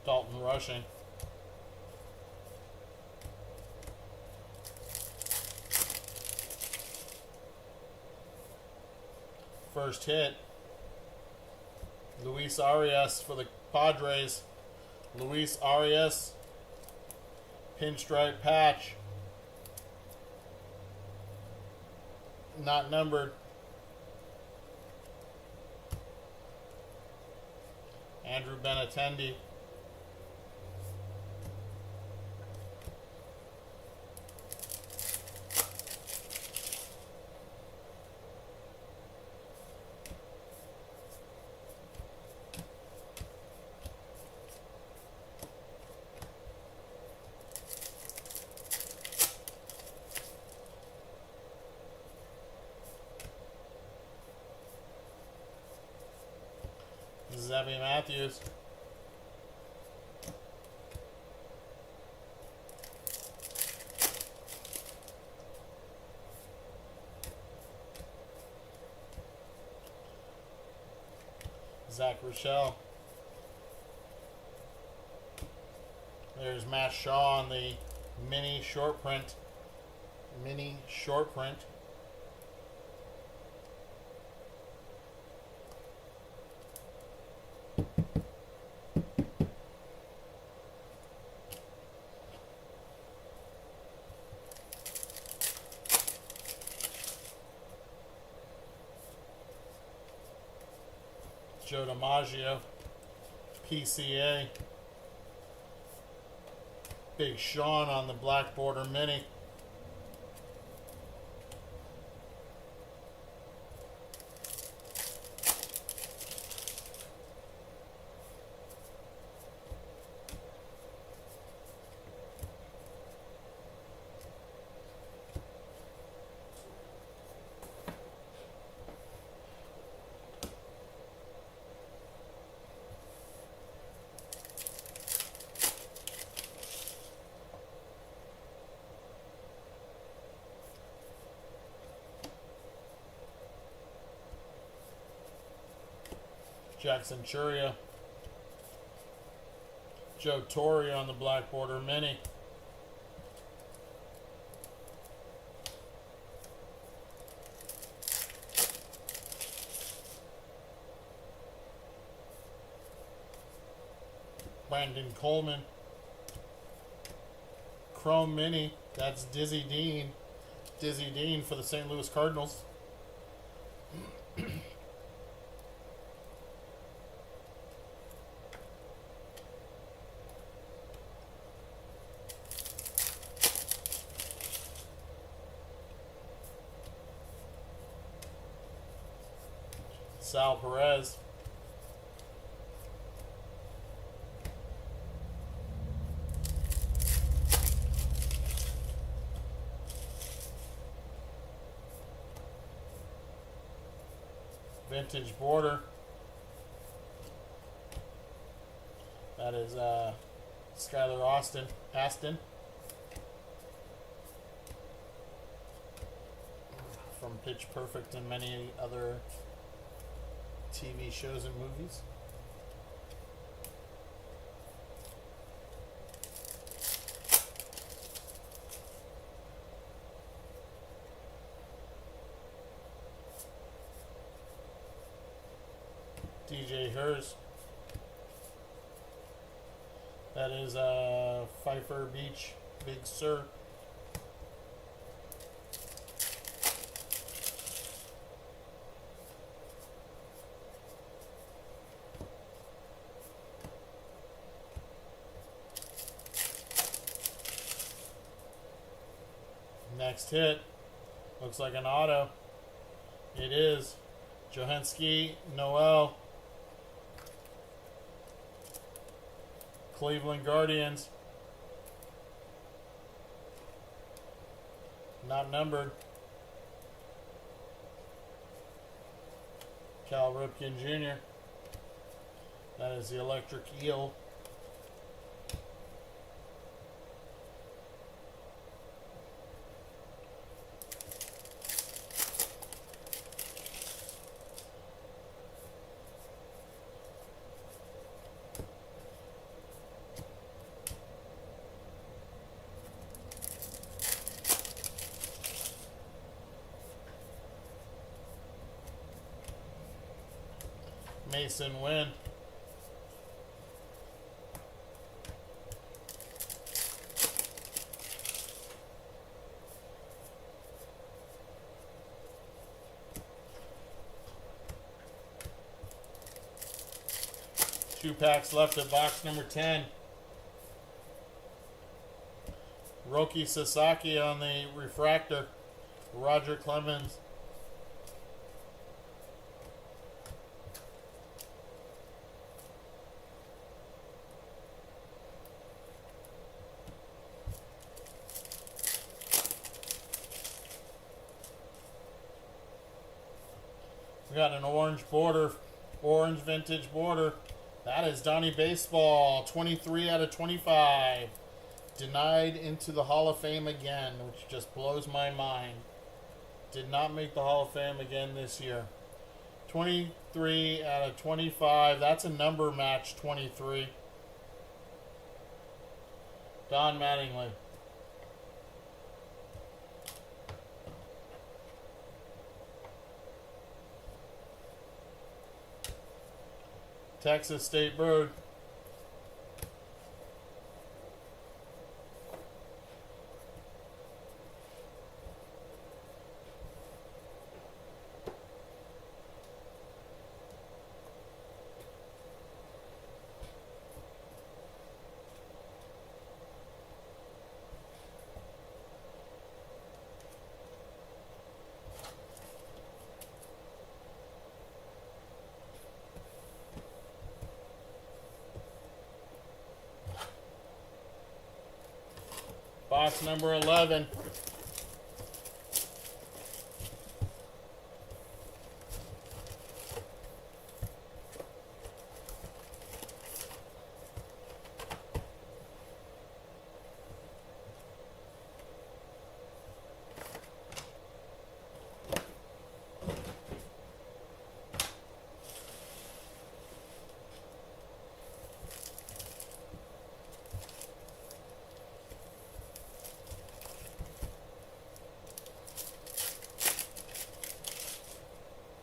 Dalton Rushing. First hit. Luis Arias for the Padres. Luis Arias. Pinstripe patch. Not numbered. Andrew Benintendi. Zevi Matthews. Zach Rochelle. There's Matt Shaw on the mini short print. Mini short print. Joe DiMaggio, PCA. Big Sean on the black border mini. Jackson Churia. Joe Torre on the black border mini. Brandon Coleman. Chrome Mini. That's Dizzy Dean. Dizzy Dean for the St. Louis Cardinals. Sal Perez. Vintage border. That is Skylar Aston. From Pitch Perfect and many other TV shows and movies. DJ Hers. That is Pfeiffer Beach Big Sur. Next hit. Looks like an auto. It is Johanski Noel. Cleveland Guardians. Not numbered. Cal Ripken Jr. That is the Electric Eel. Mason Wynn. Two packs left of box number 10. Roki Sasaki on the refractor. Roger Clemens. We got an orange border, orange vintage border. That is Donnie Baseball, 23 out of 25. Denied into the Hall of Fame again, which just blows my mind. Did not make the Hall of Fame again this year. 23 out of 25. That's a number match, 23. Don Mattingly. Texas State Bird. Box number 11.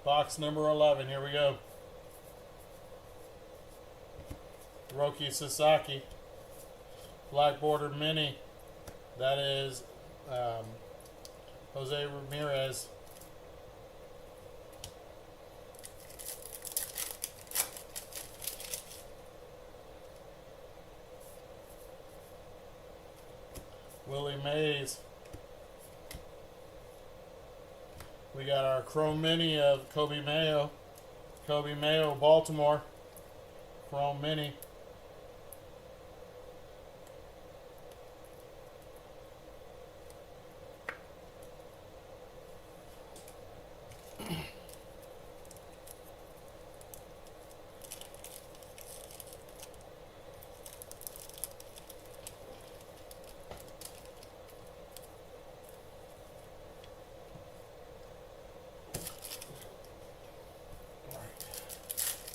Box number 11. Here we go. Roki Sasaki. Black border mini. That is Jose Ramirez. Willie Mays. We got our Chrome Mini of Kobe Mayo. Kobe Mayo, Baltimore. Chrome Mini.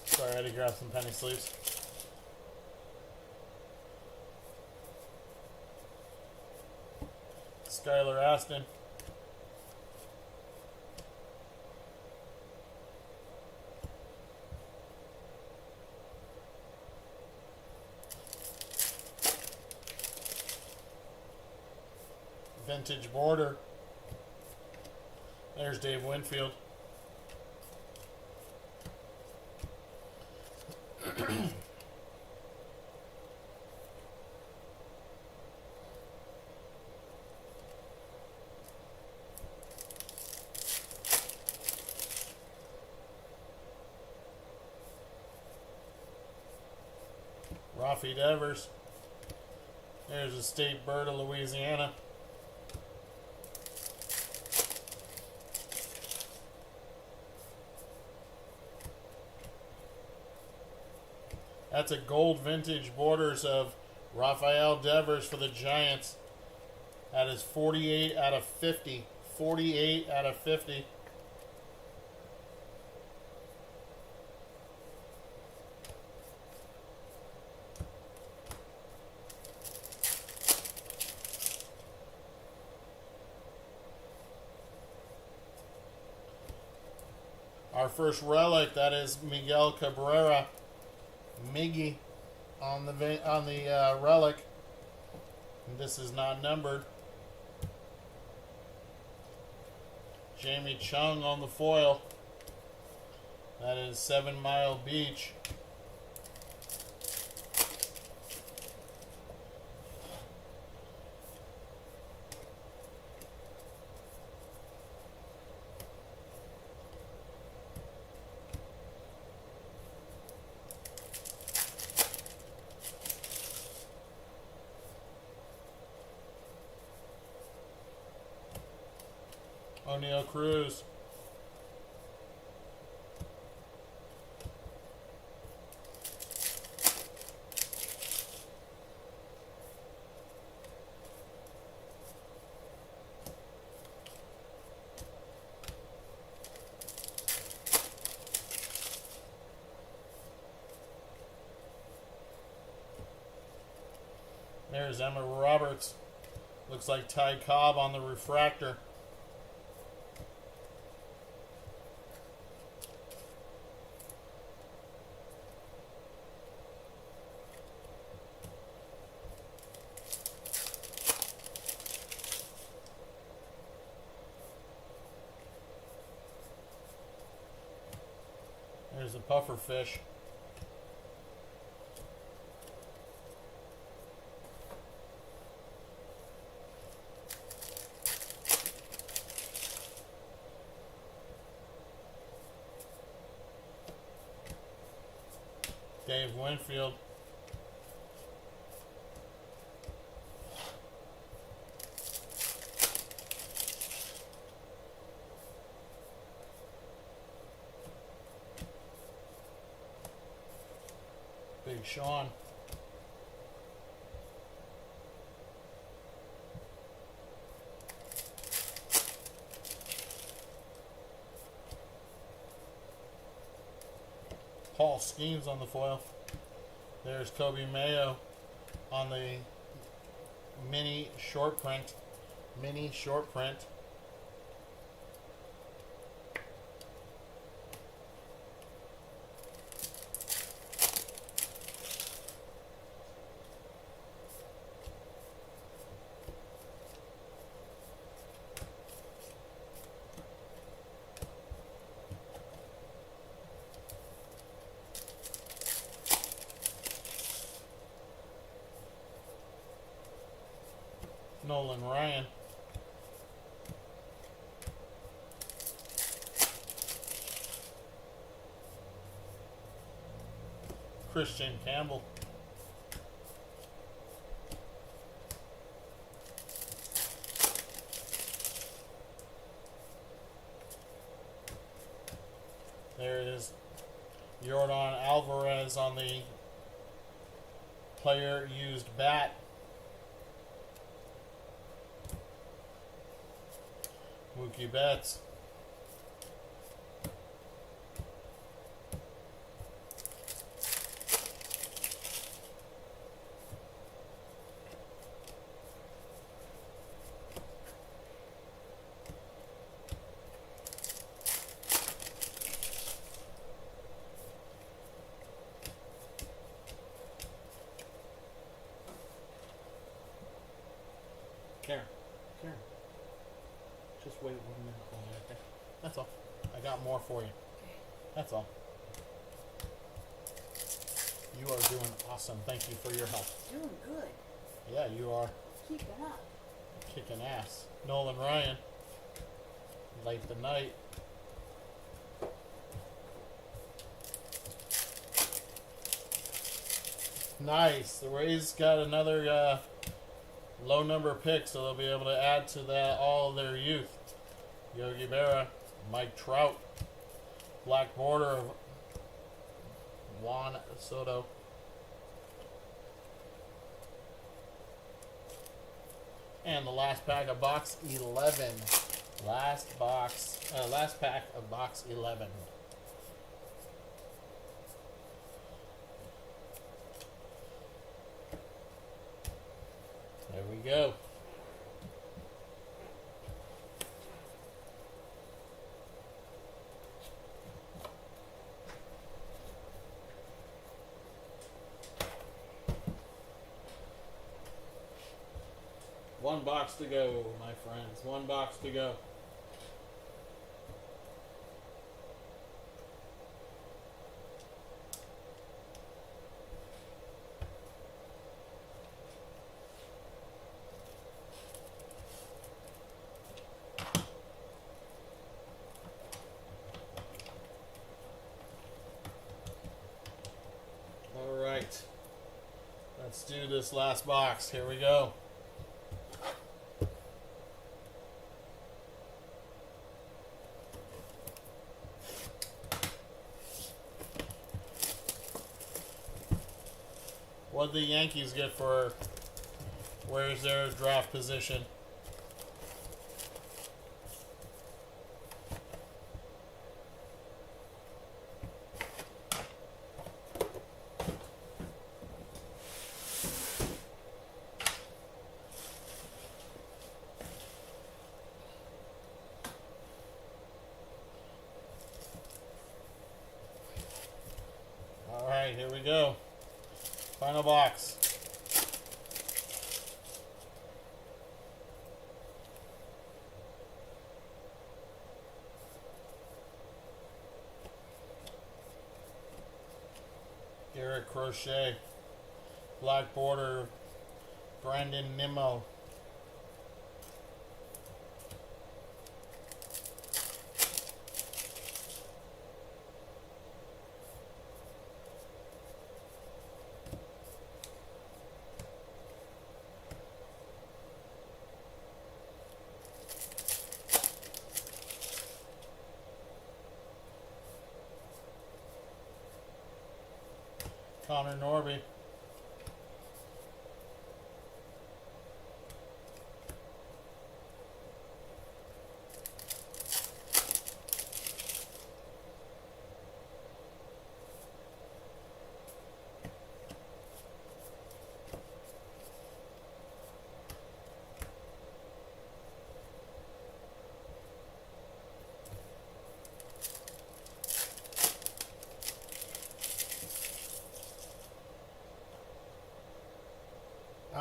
Sorry, I had to grab some penny sleeves. Skylar Aston. Vintage border. There's Dave Winfield. Rafi Devers. There's a state bird of Louisiana. That's a gold vintage borders of Rafael Devers for the Giants. That is 48 out of 50. 48 out of 50. Our first relic, that is Miguel Cabrera, Miggy, on the relic. And this is not numbered. Jamie Chung on the foil. That is 7 Mile Beach. O'Neal Cruz. There's Emma Roberts. Looks like Ty Cobb on the refractor. There's a puffer fish. Dave Winfield. Big Sean. Paul Skeens on the foil. There's Kobe Mayo on the mini short print. Mini short print. Nolan Ryan. Christian Campbell. There is Jordan Alvarez on the player used bat. Mookie Betts. Karen, just wait 1 minute for me, okay? That's all. I got more for you. That's all. You are doing awesome. Thank you for your help. Doing good. Yeah, you are Keeping up. kicking ass. Nolan Ryan. Light the night. Nice. The Rays got another low number pick, so they'll be able to add to that all their youth. Yogi Berra, Mike Trout, black border of Juan Soto. And the last pack of box 11. Last pack of box 11. There we go. One box to go, my friends. One box to go. All right. Let's do this last box. Here we go. What did the Yankees get for where's their draft position? All right, here we go. Final box. Garrett Crochet. Black border. Brandon Nimmo. Connor Norby.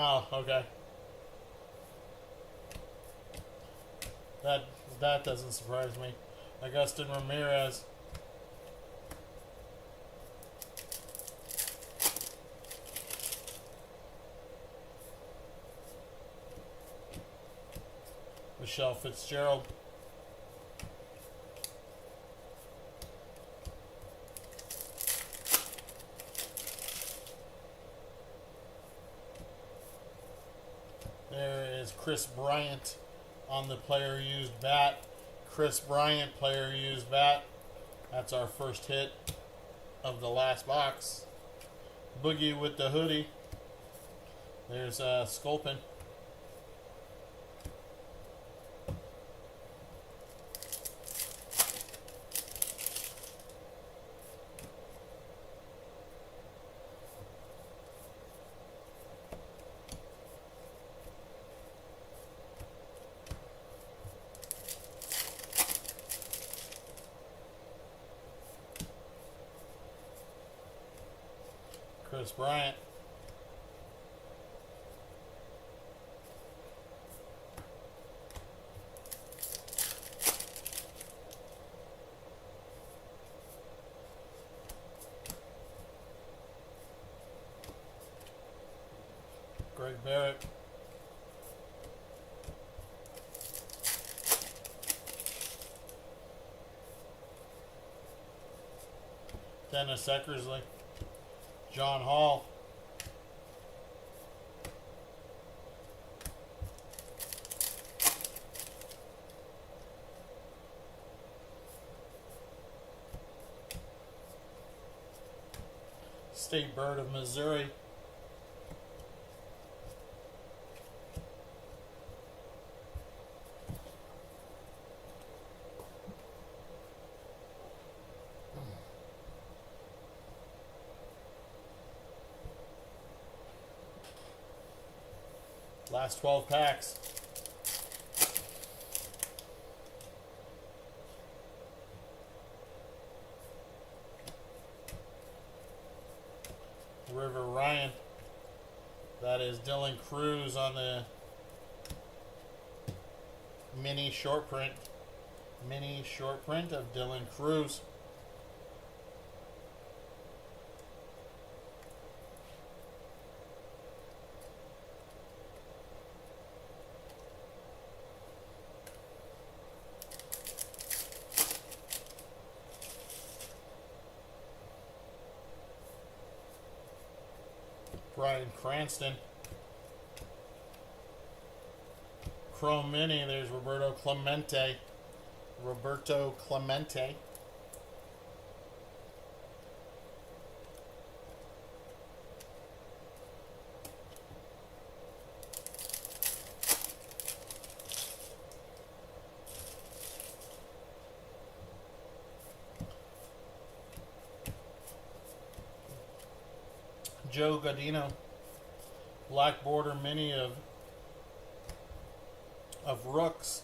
Oh, okay. That doesn't surprise me. Agustin Ramirez. Michelle Fitzgerald. There is Chris Bryant on the player used bat. Chris Bryant, player used bat. That's our first hit of the last box. Boogie with the hoodie. There's Sculpin. Chris Bryant. Greg Barrett. Dennis Eckersley. John Hall. State Bird of Missouri. Last 12 packs. River Ryan. That is Dylan Cruz on the mini short print. Mini short print of Dylan Cruz. Brian Cranston. Chrome Mini, there's Roberto Clemente. Roberto Clemente. Joe Godino. Black border mini of Rooks.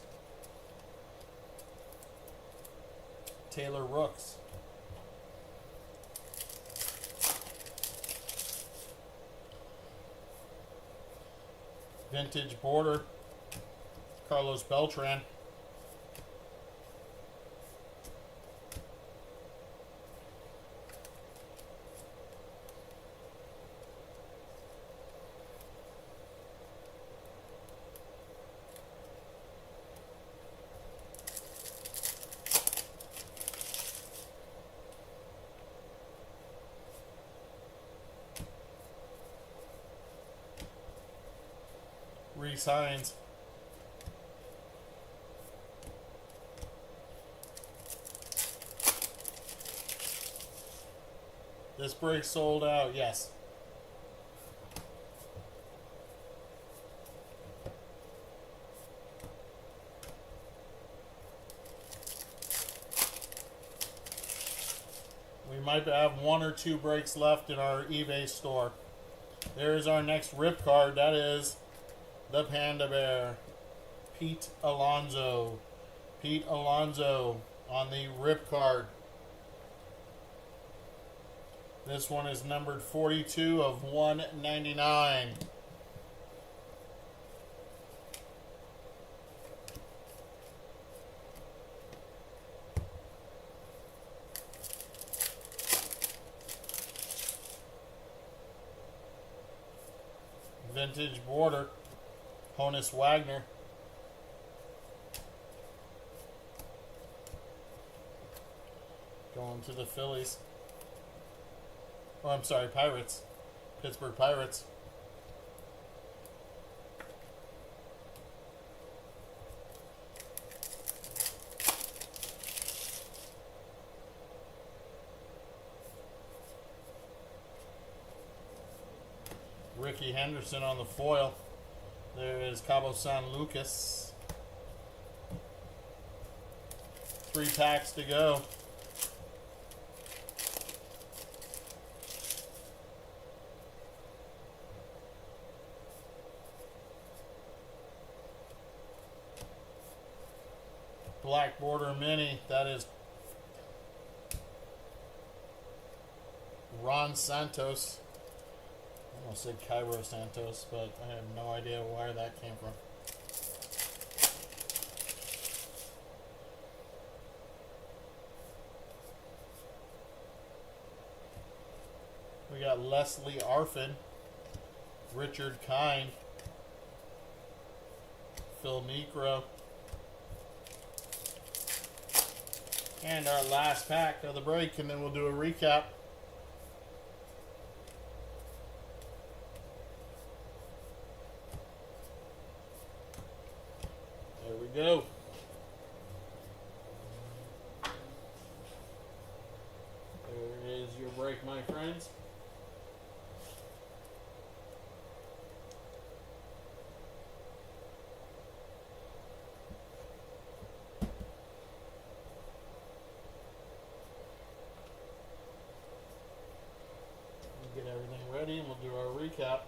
Taylor Rooks. Vintage border. Carlos Beltran. Reese Hines. This break sold out, yes. We might have one or two breaks left in our eBay store. There's our next rip card. That is the Panda Bear, Pete Alonso. Pete Alonso on the rip card. This one is numbered 42 of 199. Vintage border. Honus Wagner. Going to the Phillies. Oh, I'm sorry, Pirates. Pittsburgh Pirates. Ricky Henderson on the foil. There is Cabo San Lucas. 3 packs to go. Black border mini. That is Ron Santos. I almost said Cairo Santos, but I have no idea where that came from. We got Leslie Arfin, Richard Kind, Phil Necro, and our last pack of the break, and then we'll do a recap. There we go. There is your break, my friends. Get everything ready and we'll do our recap.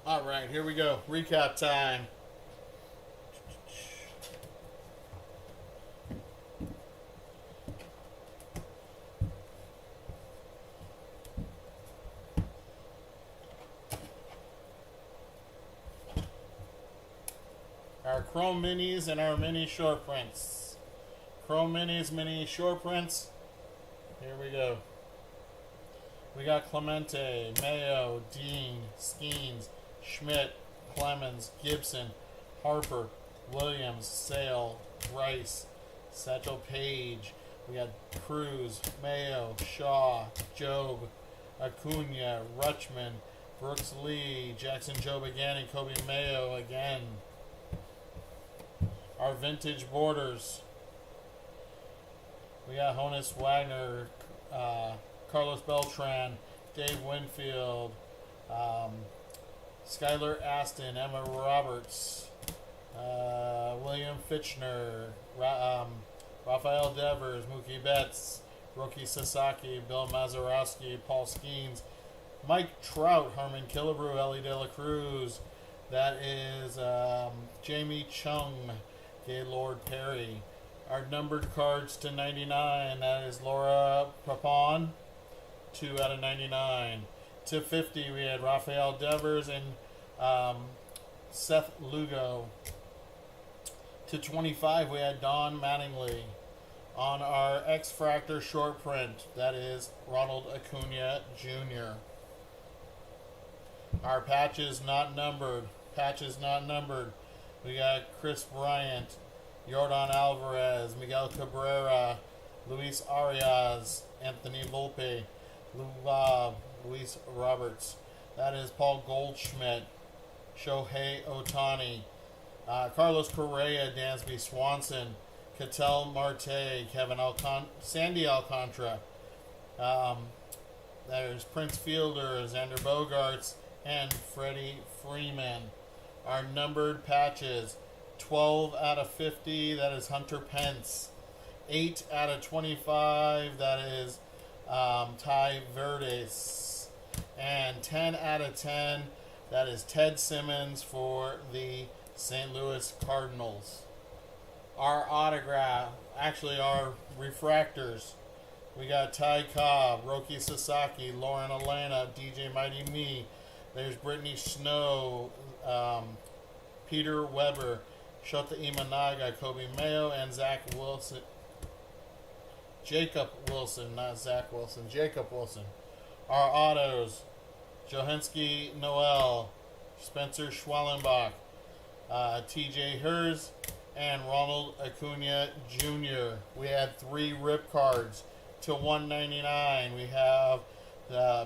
All right, here we go. Recap time. Our Chrome Minis and our Mini Short Prints. Chrome Minis, Mini Short Prints. Here we go. We got Clemente, Mayo, Dean, Skeens, Schmidt, Clemens, Gibson, Harper, Williams, Sale, Rice, Satchel Page. We got Cruz, Mayo, Shaw, Job, Acuna, Rutschman, Brooks Lee, Jackson Job again, and Kobe Mayo again. Our vintage borders. We got Honus Wagner, Carlos Beltran, Dave Winfield, Skylar Aston, Emma Roberts, William Fitchner, Rafael Devers, Mookie Betts, Roki Sasaki, Bill Mazeroski, Paul Skeens, Mike Trout, Harmon Killebrew, Ellie De La Cruz. That is Jamie Chung, Gaylord Perry. Our numbered cards to 99, that is Laura Papon, 2 out of 99. To 50, we had Rafael Devers and Seth Lugo. To 25, we had Don Mattingly. On our X-Fractor short print, that is Ronald Acuna Jr. Our patches not numbered. We got Chris Bryant, Yordan Alvarez, Miguel Cabrera, Luis Arias, Anthony Volpe, Luis Roberts. That is Paul Goldschmidt, Shohei Ohtani, Carlos Correa, Dansby Swanson, Ketel Marte, Sandy Alcantara. There's Prince Fielder, Xander Bogaerts, and Freddie Freeman. Our numbered patches, 12 out of 50, that is Hunter Pence. 8 out of 25, that is Ty Verdes. And 10 out of 10, that is Ted Simmons for the St. Louis Cardinals. our autograph, actually our refractors. We got Ty Cobb, Roki Sasaki, Lauren Elena, DJ Mighty Me. There's Brittany Snow, Peter Weber, Shota Imanaga, Kobe Mayo, and Zach Wilson. Jacob Wilson, not Zach Wilson. Jacob Wilson. Our autos, Johanski Noel, Spencer Schwallenbach, TJ Hers, and Ronald Acuna Jr. We had 3 rip cards to 199. We have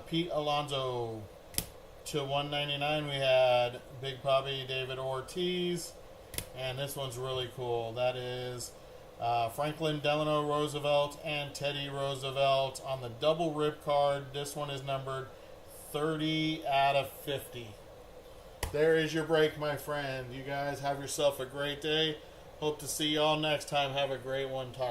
Pete Alonso. To 199 we had Big Papi David Ortiz. And this one's really cool. That is Franklin Delano Roosevelt and Teddy Roosevelt on the double rip card. This one is numbered 30 out of 50. There is your break, my friend. You guys have yourself a great day. Hope to see y'all next time. Have a great one. Talk.